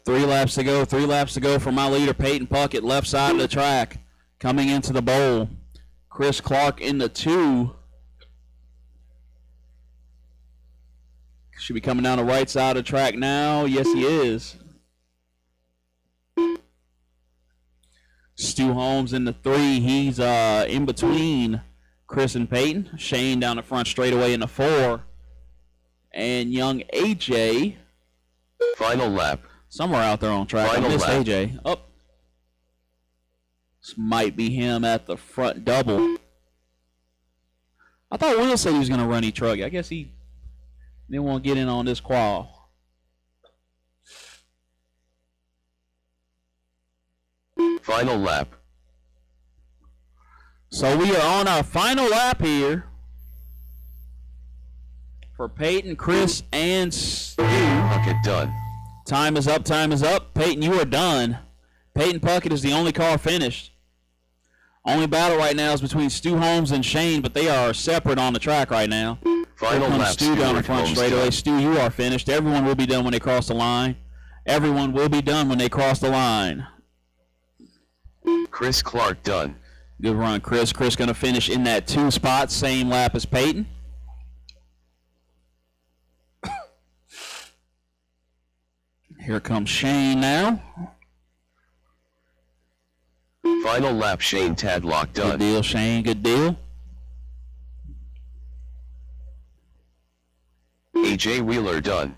Three laps to go. 3 laps to go for my leader, Peyton Puckett, left side of the track, coming into the bowl. Chris Clark in the 2. Should be coming down the right side of the track now. Yes, he is. Stu Holmes in the 3. He's in between Chris and Peyton. Shane down the front straightaway in the 4. And young AJ. Final lap. Somewhere out there on track. Final I missed lap. AJ. Oh. This might be him at the front double. I thought Will said he was going to run E-Truck. I guess he didn't want to get in on this qual. Final lap. So we are on our final lap here for Peyton, Chris, and Stu. Puckett done. Time is up, time is up. Peyton, you are done. Peyton Puckett is the only car finished. Only battle right now is between Stu Holmes and Shane, but they are separate on the track right now. Final Here comes lap. Stu down the front Holmes straightaway. done. Stu, you are finished. Everyone will be done when they cross the line. Everyone will be done when they cross the line. Chris Clark done. Good run, Chris. Chris going to finish in that 2 spot, same lap as Peyton. Here comes Shane now. Final lap. Shane Tadlock Good done. deal, Shane. Good deal. AJ Wheeler done.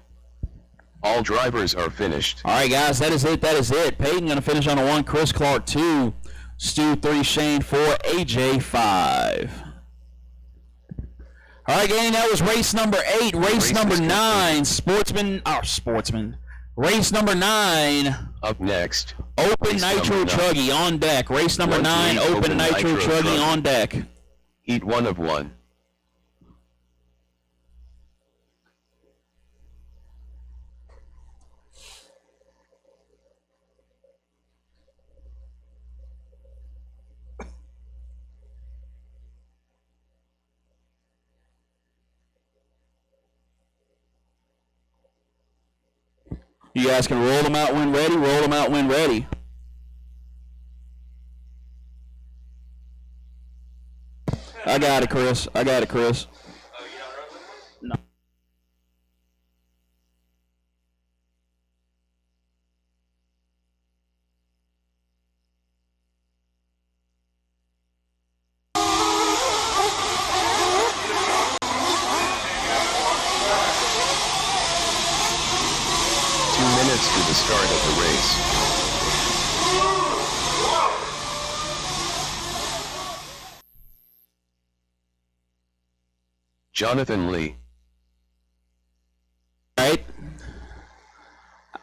All drivers are finished. All right, guys, that is it. That is it. Peyton going to finish on a 1, Chris Clark 2, Stu 3, Shane 4, AJ 5. All right, gang, that was race number 8. Race number 9, Sportsman. Race number 9, Up next. Open Race Nitro number 9. Truggy on deck. Race number 1-3, 9, Open Open Nitro Nitro Truggy Truggy. on deck. Heat 1 of 1. You guys can roll them out when ready. Roll them out when ready. I got it, Chris. I got it, Chris. No. To the start of the race. Jonathan Lee. All right.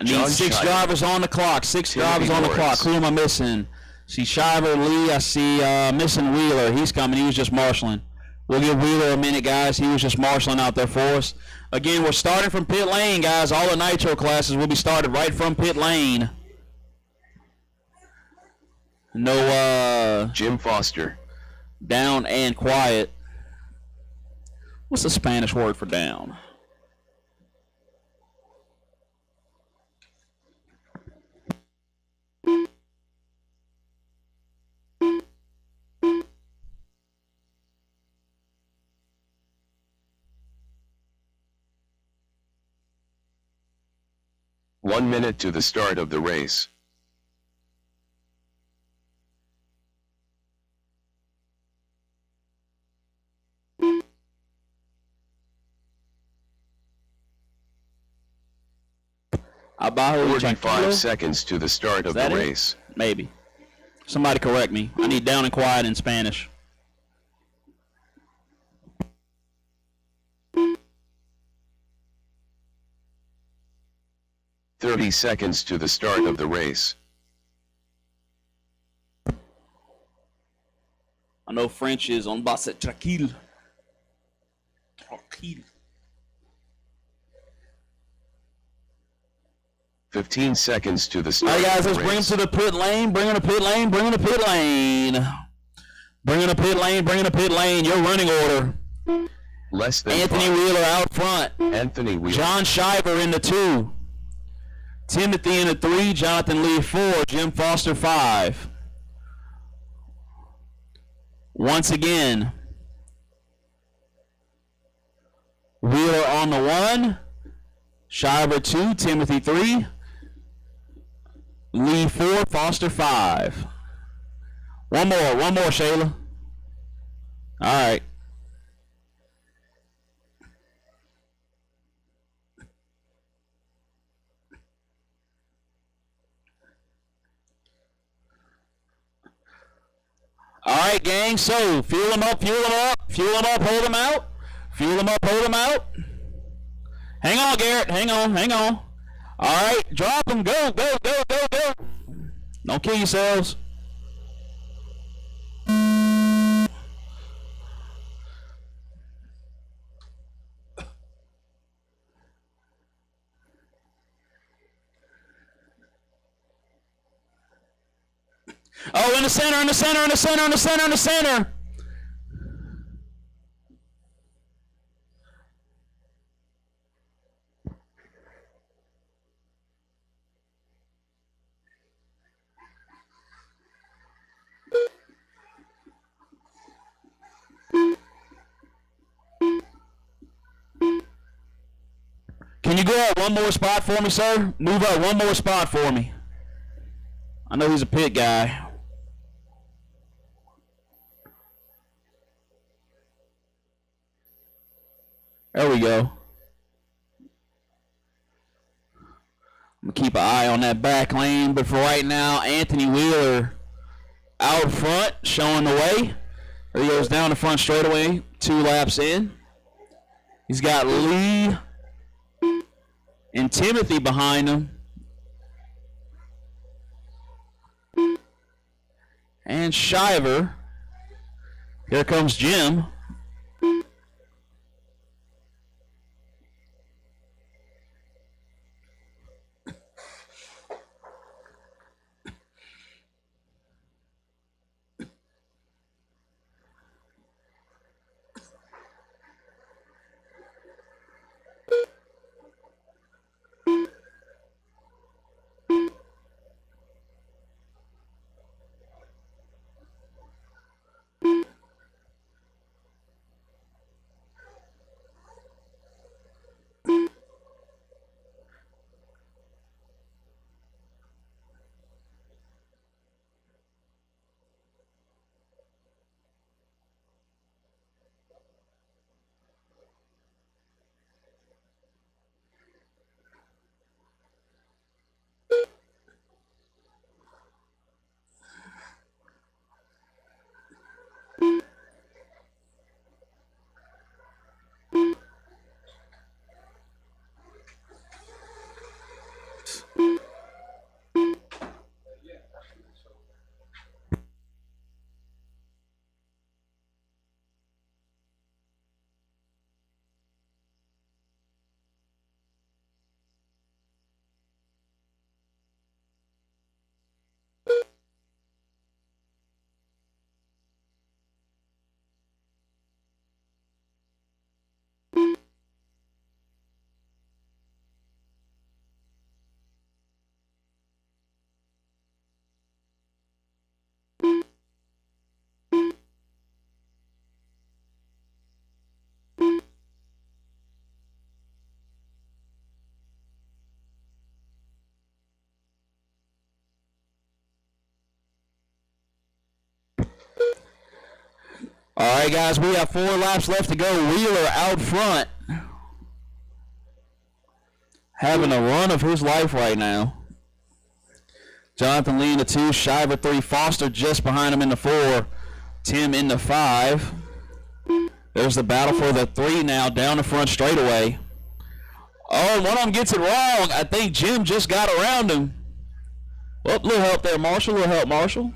I need John 6 Shiver. drivers on the clock. 6 Timothy drivers on the Morris. clock. Who am I missing? See Shiver, Lee. I see missing Wheeler. He's coming. He was just marshalling. We'll give Wheeler a minute, guys. He was just marshalling out there for us. Again, we're starting from pit lane, guys. All the Nitro classes will be started right from pit lane. No Jim Foster. down and quiet. What's the Spanish word for down? 1 minute to the start of the race. Abajo 45 seconds to the start of the race. Maybe. Somebody correct me. I need down and quiet in Spanish. "30 seconds to the start of the race." I know French is on base tranquille. Tranquille. 15 seconds to the All start right, guys, of the let's bring him race. to the pit lane. Bring him to pit lane. Bring him to pit lane. Bring him to pit lane. Bring him to pit lane. Your running order. Less than Anthony 5. Wheeler out front. Anthony Wheeler. John Shiver in the 2. Timothy in the 3. Jonathan Lee 4. Jim Foster 5. Once again, Wheeler on the 1. Shiver 2. Timothy 3. Lee 4. Foster 5. One more, Shayla. All right. All right, gang. So, fuel them up, hold them out. Fuel them up, hold them out. Hang on, Garrett. Hang on. All right, drop them. Go. Don't kill yourselves. Oh, in the center. Can you go out one more spot for me, sir? Move out one more spot for me. I know he's a pit guy. There we go. I'm going to keep an eye on that back lane, but for right now, Anthony Wheeler out front, showing the way. There he goes down the front straightaway, 2 laps in. He's got Lee and Timothy behind him. And Shiver. Here comes Jim. All right, guys, we have 4 laps left to go. Wheeler out front. Having a run of his life right now. Jonathan Lee in the 2, Shiver 3, Foster just behind him in the 4, Tim in the 5. There's the battle for the 3 now, down the front straightaway. Oh, one of them gets it wrong. I think Jim just got around him. Oh, little help there, Marshall. Little help, Marshall.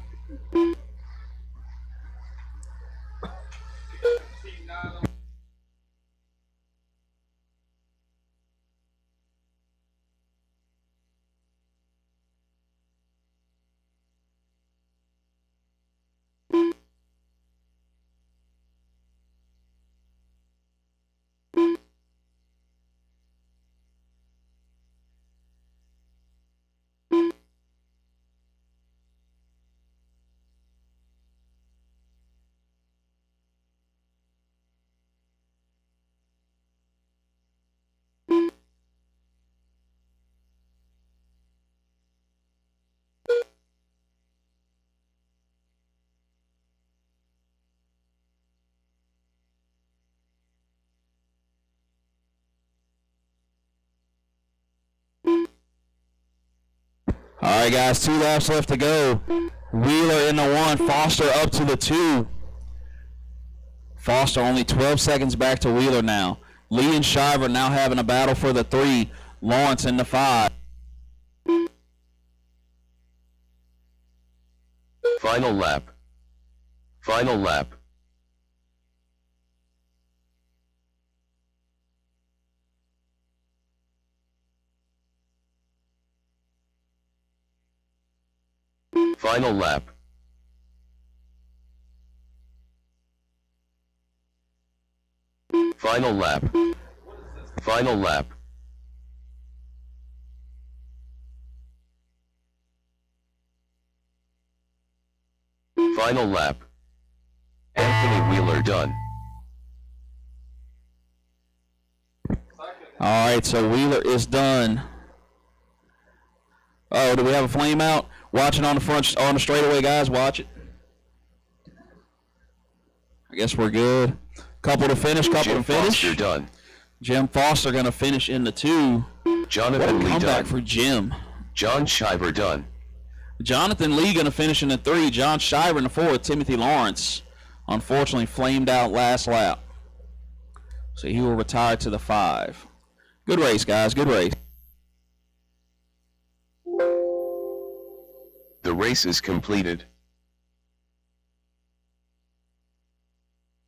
All right, guys, 2 laps left to go. Wheeler in the 1, Foster up to the 2. Foster only 12 seconds back to Wheeler now. Lee and Shiver now having a battle for the 3. Lawrence in the 5. Final lap. Final lap. Final lap. Final lap. Final lap. Final lap. Anthony Wheeler done. All right, so Wheeler is done. Oh, do we have a flame out? Watch it on the front, on the straightaway, guys. Watch it. I guess we're good. Couple to finish. Jim Foster done. Jim Foster going to finish in the 2. Jonathan Lee comeback done. For Jim. John Shiver done. Jonathan Lee going to finish in the 3. John Shiver in the 4. Timothy Lawrence, unfortunately, flamed out last lap. So he will retire to the 5. Good race, guys. Good race. The race is completed.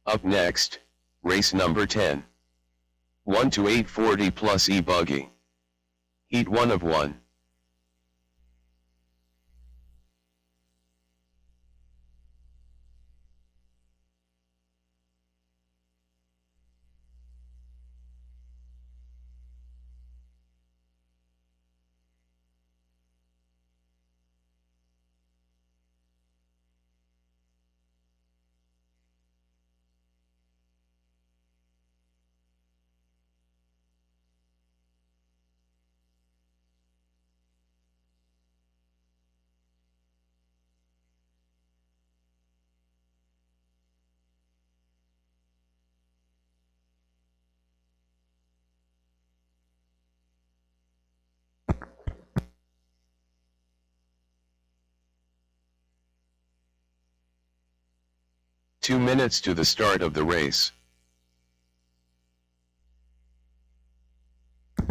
Up next, race number 10. 1 to 840 plus e-buggy. Heat 1 of 1. Two minutes to the start of the race.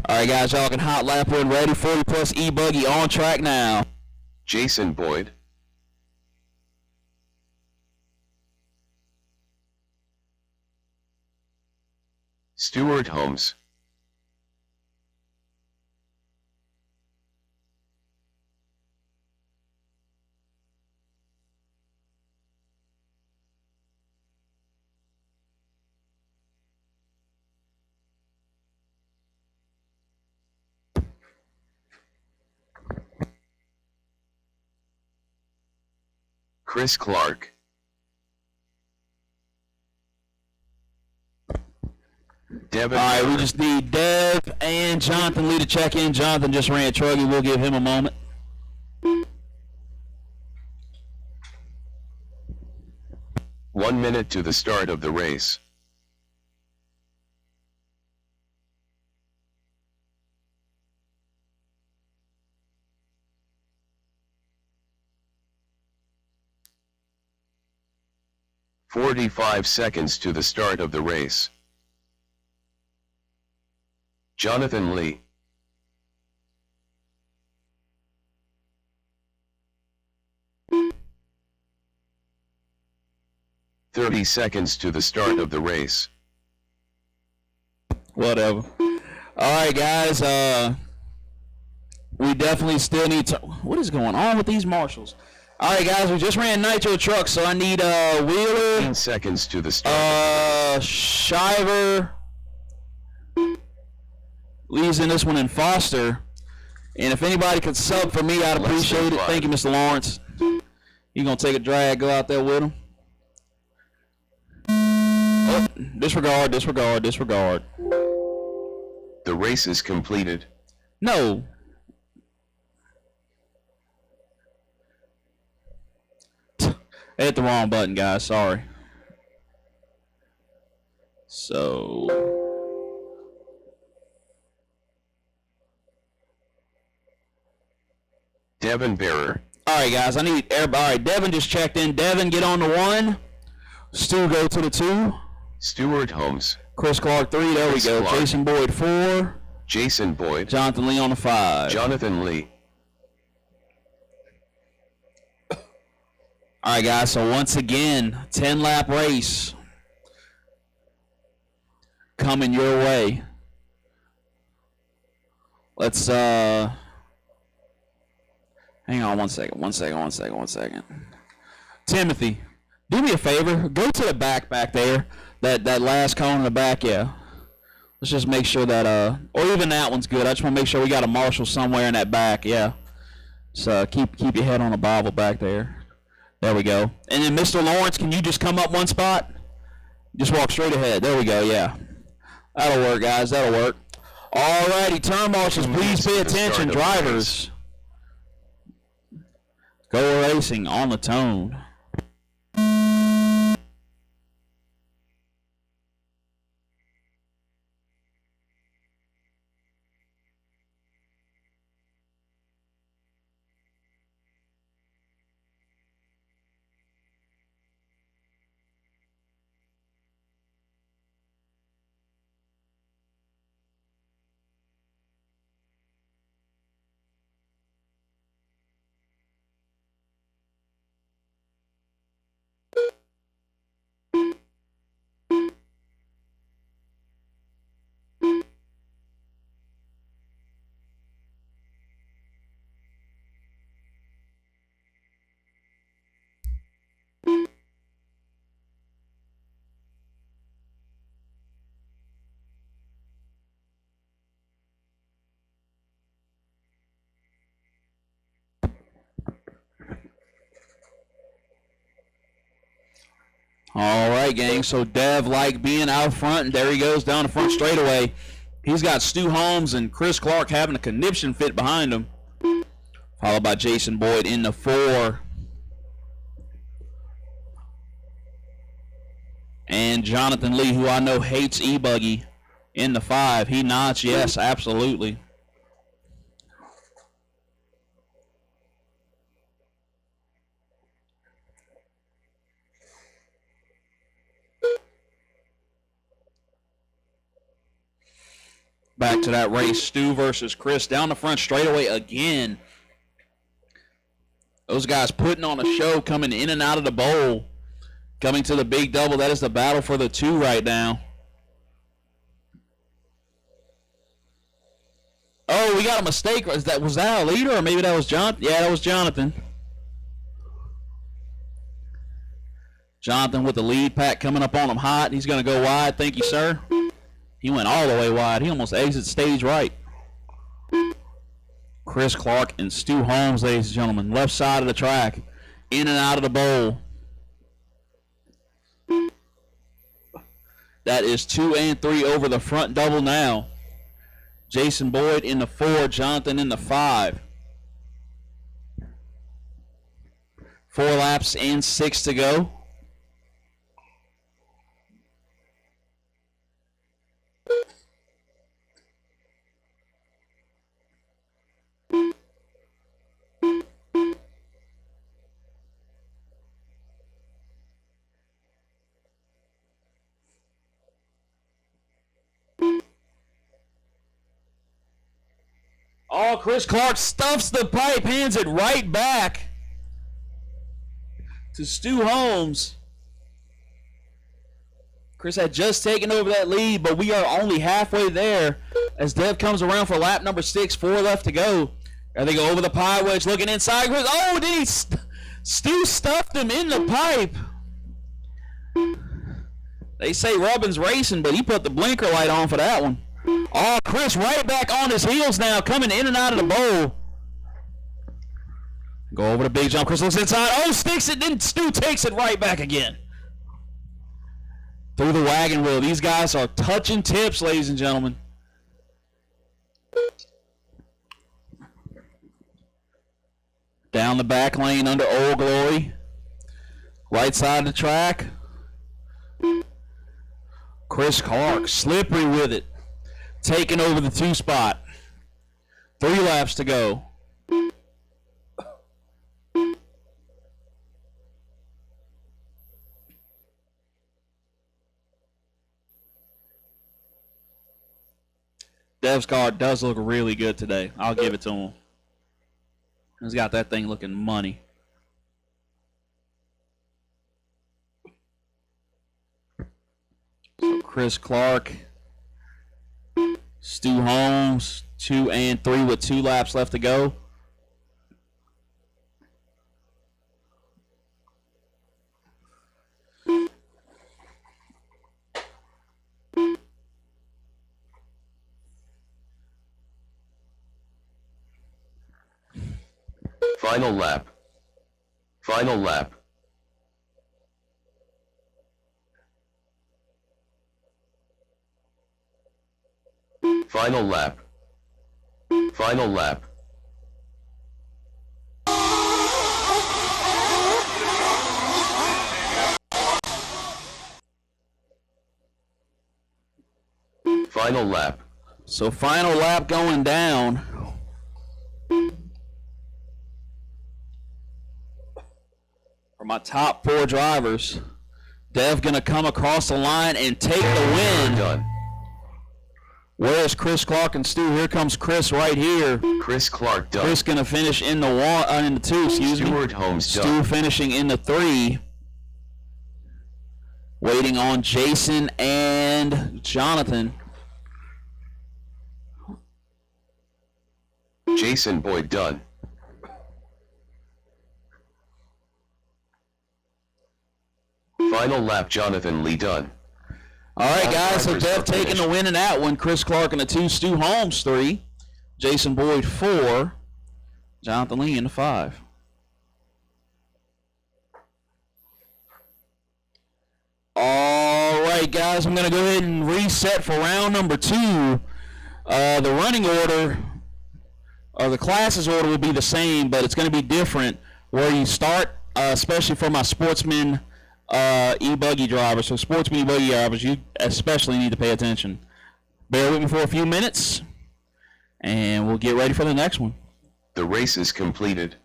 All right, guys, y'all can hot lap when ready. 40 plus e-buggy on track now. Jason Boyd. Stuart Holmes. Chris Clark. Devin. All right, we just need Dev and Jonathan Lee to check in. Jonathan just ran Truggy. We'll give him a moment. 1 minute to the start of the race. "45 seconds to the start of the race. Jonathan Lee. "30 seconds to the start of the race. Whatever. All right, guys. We definitely still need to. What is going on with these marshals? All right, guys. We just ran nitro trucks, so I need Wheeler. 10 seconds to the start. Shiver. Lee's in this one, and Foster. And if anybody could sub for me, I'd appreciate it. Thank you, Mr. Lawrence. You gonna take a drag? Go out there with him. Oh, disregard. The race is completed. No. I hit the wrong button, guys. Sorry. So. Devin Bearer. All right, guys. I need everybody. All right, Devin just checked in. Devin, get on the 1. Stu, go to the 2. Stuart Holmes. Chris Clark, 3. There Chris we go. Clark. Jason Boyd, 4. Jason Boyd. Jonathan Lee on the 5. Jonathan Lee. All right, guys. So once again, 10-lap race coming your way. Let's hang on one second. Timothy, do me a favor. Go to the back there. That last cone in the back, yeah. Let's just make sure that or even that one's good. I just want to make sure we got a marshal somewhere in that back, yeah. So keep your head on the Bible back there. There we go. And then Mr. Lawrence, can you just come up one spot? Just walk straight ahead. There we go, yeah. That'll work, guys. That'll work. All righty, turn marshals, please pay attention. Drivers, go racing on the tone. All right, gang. So Dev like being out front, and there he goes down the front straightaway. He's got Stu Holmes and Chris Clark having a conniption fit behind him, followed by Jason Boyd in the 4. And Jonathan Lee, who I know hates e-buggy, in the 5. He nods yes, absolutely. Back to that race, Stu versus Chris down the front straightaway again. Those guys putting on a show, coming in and out of the bowl, coming to the big double. That is the battle for the 2 right now. Oh, we got a mistake. Was that a leader, or maybe that was Jonathan? Yeah, that was Jonathan. Jonathan with the lead pack coming up on him hot. He's going to go wide. Thank you, sir. He went all the way wide. He almost exits stage right. Chris Clark and Stu Holmes, ladies and gentlemen. Left side of the track. In and out of the bowl. That is 2 and 3 over the front double now. Jason Boyd in the 4, Jonathan in the 5. 4 laps and 6 to go. Oh, Chris Clark stuffs the pipe, hands it right back to Stu Holmes. Chris had just taken over that lead, but we are only halfway there as Dev comes around for lap number 6, 4 left to go. There they go over the pie wedge, looking inside. Chris, oh, did he? Stu stuffed him in the pipe. They say Rubbin's racing, but he put the blinker light on for that one. Oh, Chris right back on his heels now, coming in and out of the bowl. Go over the big jump. Chris looks inside. Oh, sticks it. Then Stu takes it right back again. Through the wagon wheel. These guys are touching tips, ladies and gentlemen. Down the back lane under Old Glory. Right side of the track. Chris Clark, slippery with it. Taking over the 2 spot. 3 laps to go. Dev's car does look really good today. I'll give it to him. He's got that thing looking money. So Chris Clark, Stu Holmes, 2 and 3 with 2 laps left to go. Final lap. Final lap. Final lap. Final lap. Final lap. So final lap going down. For my top 4 drivers, Dev gonna come across the line and take the win. Done. Where's Chris Clark and Stu? Here comes Chris right here. Chris Clark done. Chris gonna finish in the 2. Excuse me. Stuart Holmes Stu done. finishing in the 3. Waiting on Jason and Jonathan. Jason Boyd done. Final lap Jonathan Lee done. All right, All guys, so drivers Dev are taking finished. the win in that one. Chris Clark in the 2, Stu Holmes 3, Jason Boyd 4, Jonathan Lee in the 5. All right, guys, I'm going to go ahead and reset for round number 2. The running order, or the classes order will be the same, but it's going to be different where you start, especially for my sportsman e-buggy drivers. So sportsman e-buggy drivers, you especially need to pay attention. Bear with me for a few minutes, and we'll get ready for the next one. The race is completed.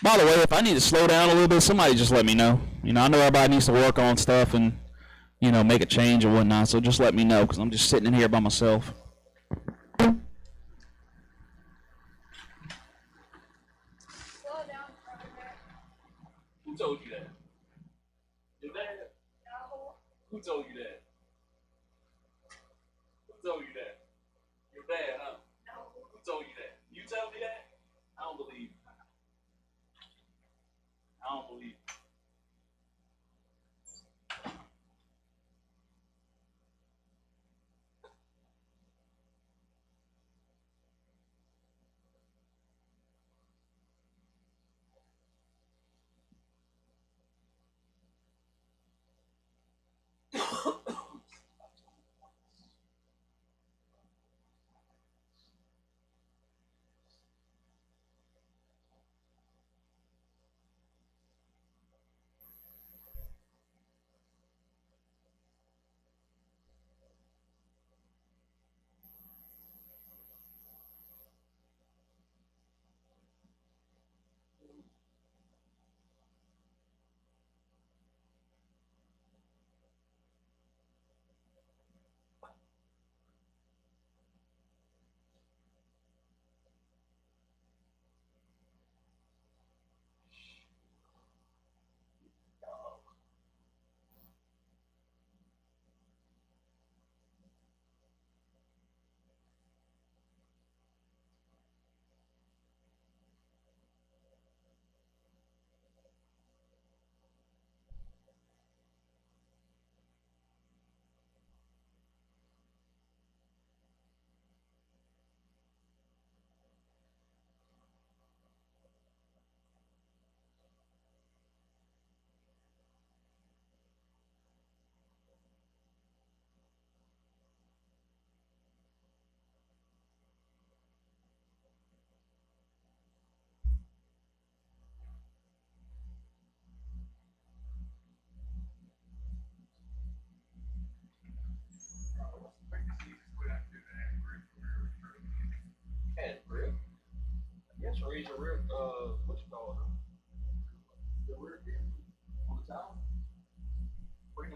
By the way, if I need to slow down a little bit, somebody just let me know. You know, I know everybody needs to work on stuff and, you know, make a change or whatnot, so just let me know because I'm just sitting in here by myself. Who told you that? Your dad? No. Who told you that? Who told you that? Your dad, huh? No. Who told you that? You tell me that? I don't believe you. I don't believe you.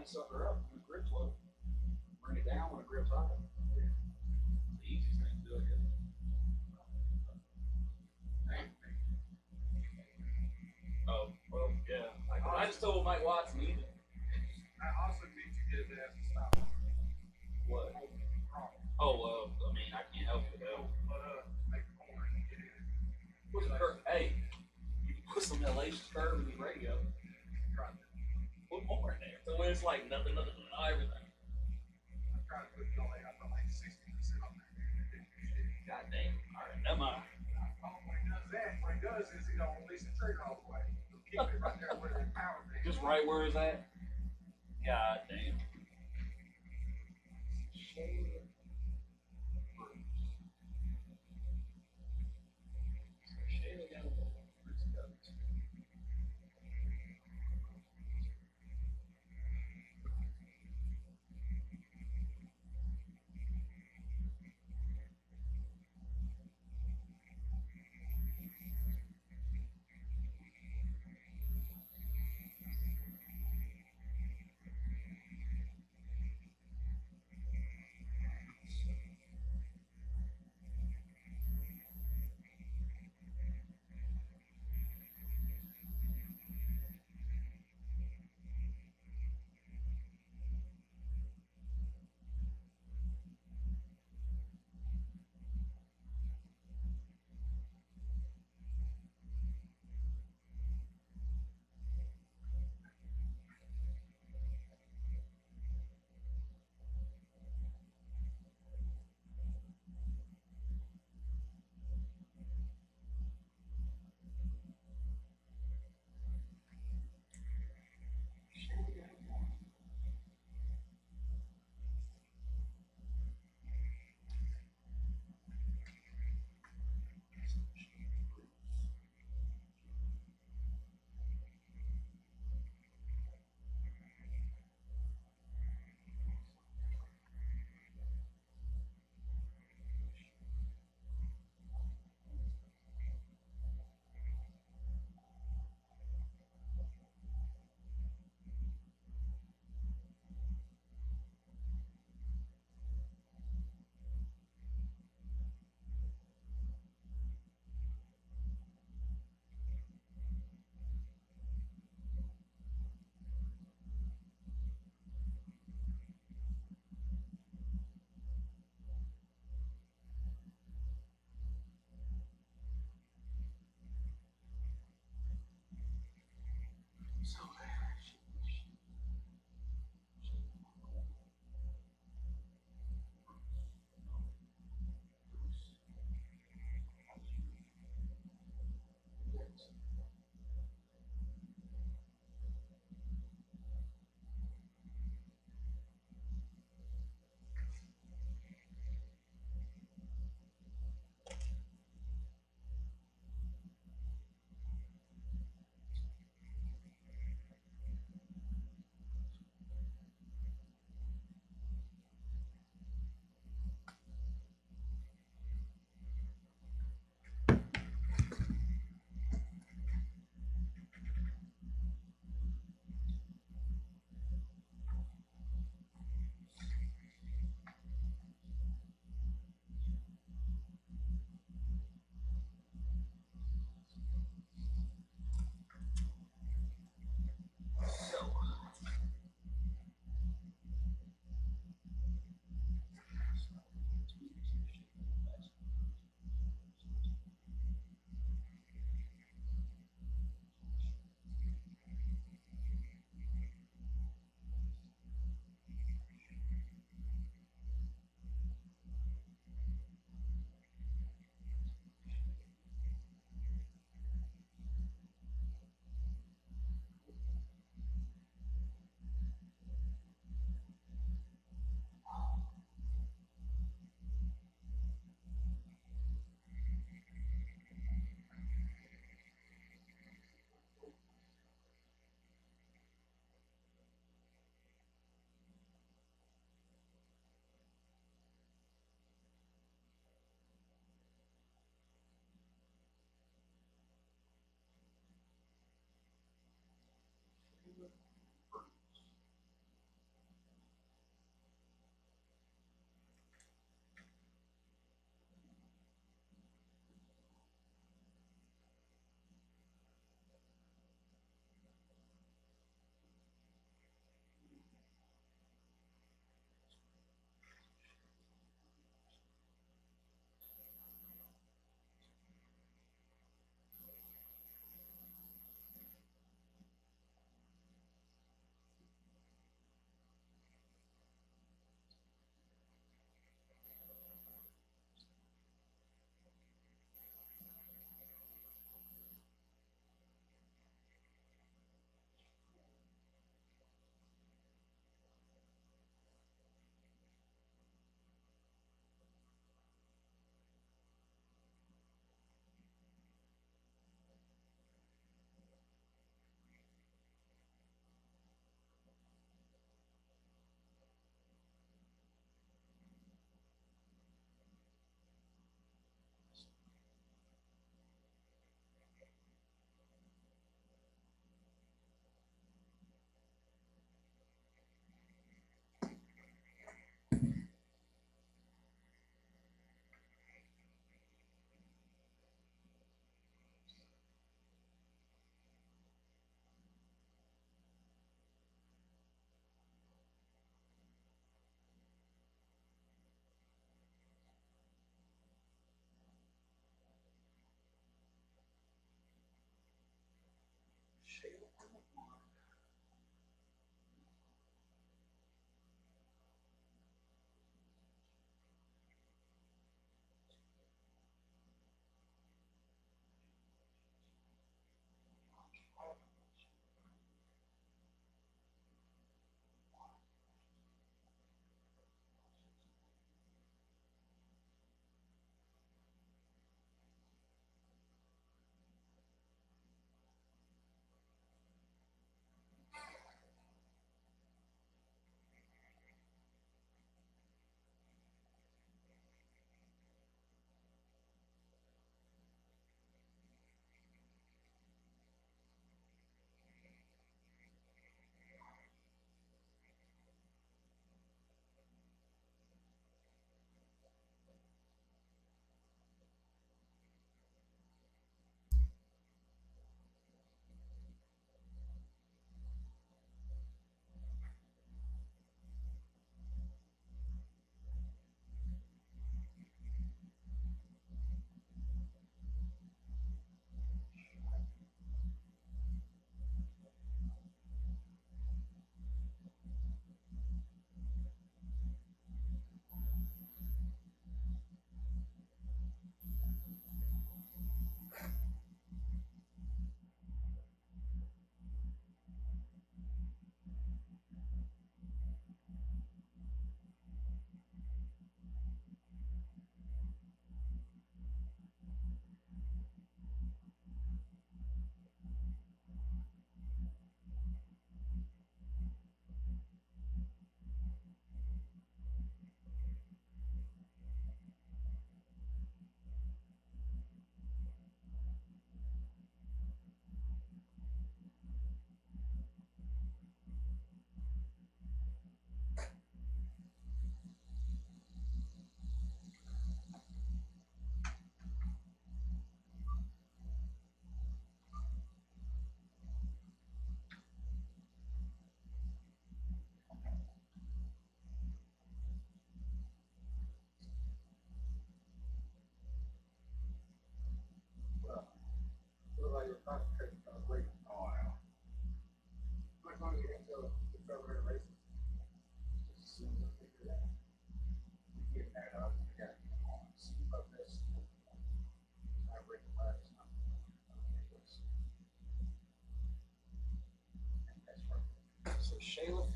that sucker up when the grip's low. Bring it down when the grip's high. The easiest thing to do, I guess. Oh, well, yeah. I just told Mike Watson either. I also need to get his ass to stop. What? Oh, I mean, I can't help it though. Make the corner and get in. Put some hey, you can put some elation curve in the radio. Put more in there. So it's like nothing, everything. I'm trying to put it on there. I put like 60% on there. God damn. All right, never mind. When he does that, what he does is he don't release the trigger all the way. He'll keep it right there where the power is. Just right where it's at. God damn.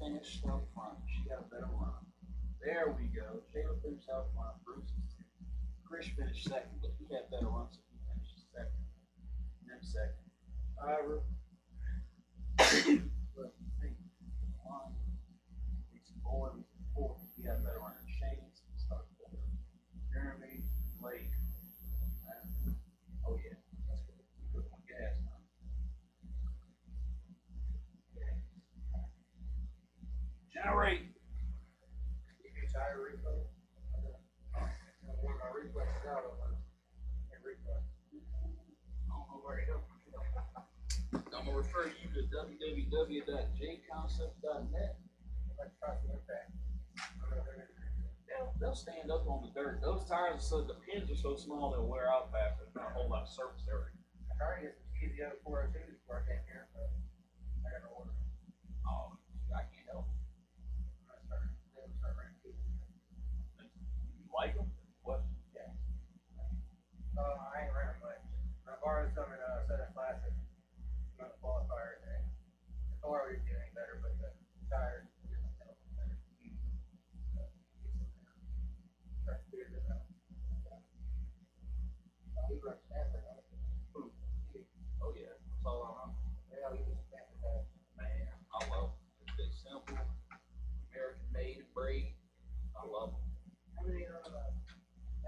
finished up front. She got a better run. There we go. Shayla finished out front. Bruce. Chris finished second, but he had better runs, so he finished second. And then second. Ira. But hey, one. It's four. He had a better run. Shane started fourth. Jeremy, Blake. Oh yeah, that's what we put on gas now. Generate. You can tire replay. When my replay is out, I'm gonna replay. I don't know where it is. I'm gonna refer you to www.jconcept.net. They'll stand up on the dirt. Those tires, so the pins are so small they'll wear out faster. There's not a whole lot of surface area. I tried to get some easy other 402s before I came here, but I got to order them. Oh, I can't help. They will start running too. You like them? What? Yeah. I ain't running much. I borrowed some in Southern Classic. I'm on the qualifier today. The car would do any better, but the tires didn't help better. Try to figure this out. He runs Stanford on it. Oh yeah, that's all I know. Yeah, he just Stanford has. Man, I love them. They're simple, American made and breed. I love them. How many, they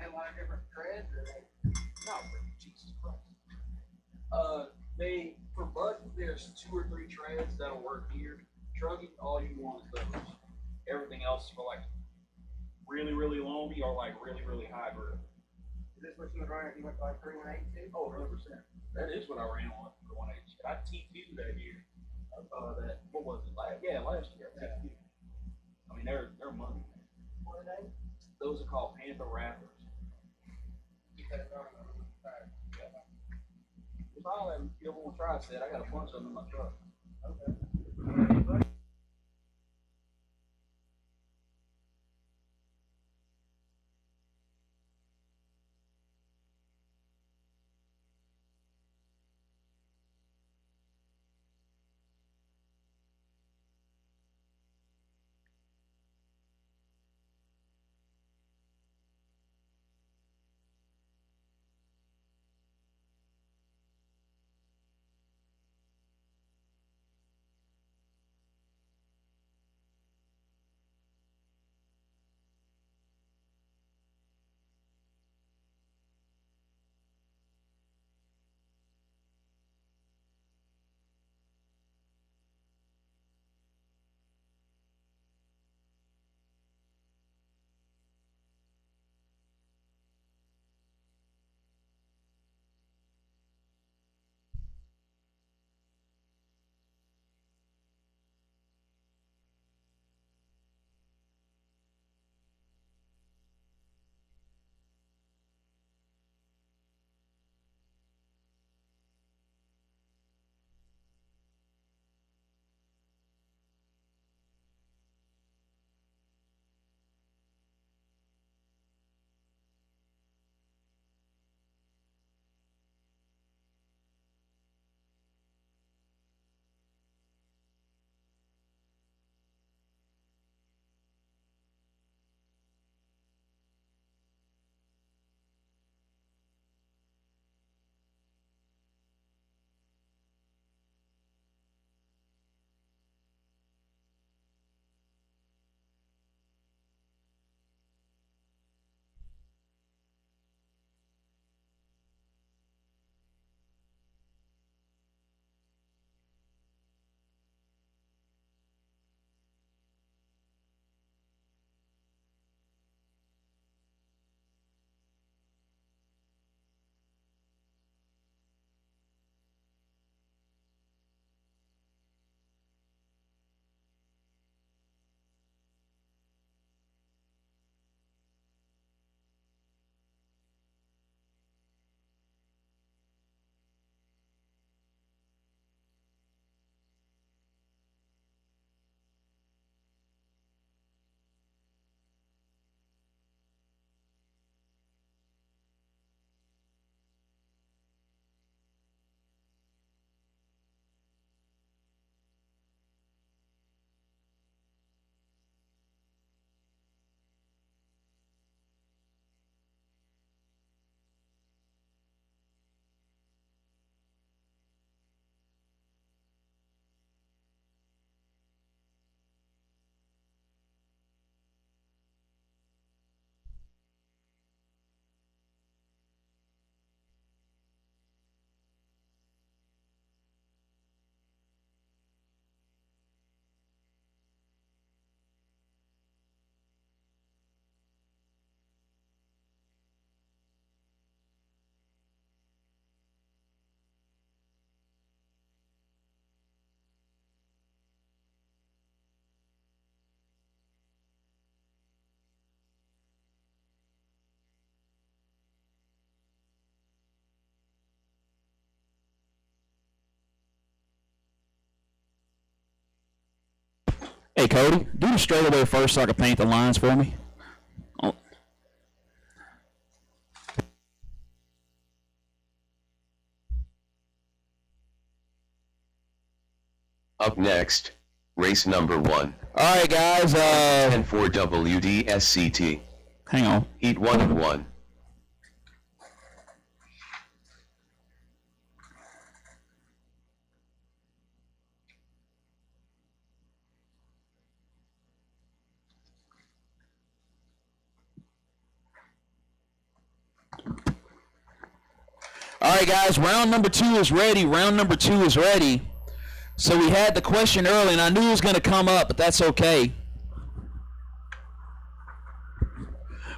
have a lot of different treads, or they? Not really, Jesus Christ. They, for Bud, there's 2 or 3 treads that'll work here. Trucking, all you want is those. Everything else is for like really, really loamy or like really, really high grip. Is this what you would run if you went to like 3182? Oh, 100%. That is what I ran on for 180. I TQ'd that year. What was it? Last year. I TQ'd. I mean, they're money. What are they? Those are called Panther Raptors. You said it's on the side. If I ever want to try a set, I got a bunch of them in my truck. Okay. Hey, Cody, do the straightaway first so I can paint the lines for me. Oh. Up next, race number 1. All right, guys. 10-4 WDSCT. Hang on. Heat 1 of 1. All right, guys. Round number 2 is ready. Round number 2 is ready. So we had the question early, and I knew it was going to come up, but that's okay.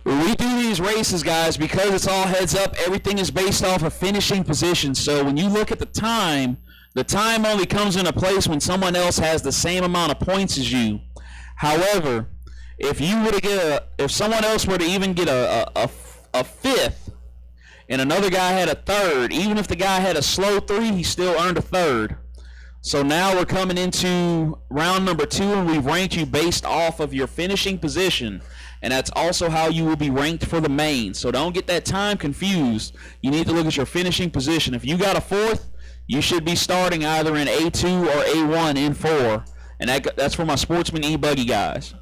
When we do these races, guys, because it's all heads up, everything is based off of finishing position. So when you look at the time only comes into place when someone else has the same amount of points as you. However, if someone else were to even get a fifth, and another guy had a third, even if the guy had a slow 3, he still earned a third. So now we're coming into round number 2, and we've ranked you based off of your finishing position. And that's also how you will be ranked for the main. So don't get that time confused. You need to look at your finishing position. If you got a 4th, you should be starting either in A2 or A1 in 4. And that's for my Sportsman E-Buggy guys.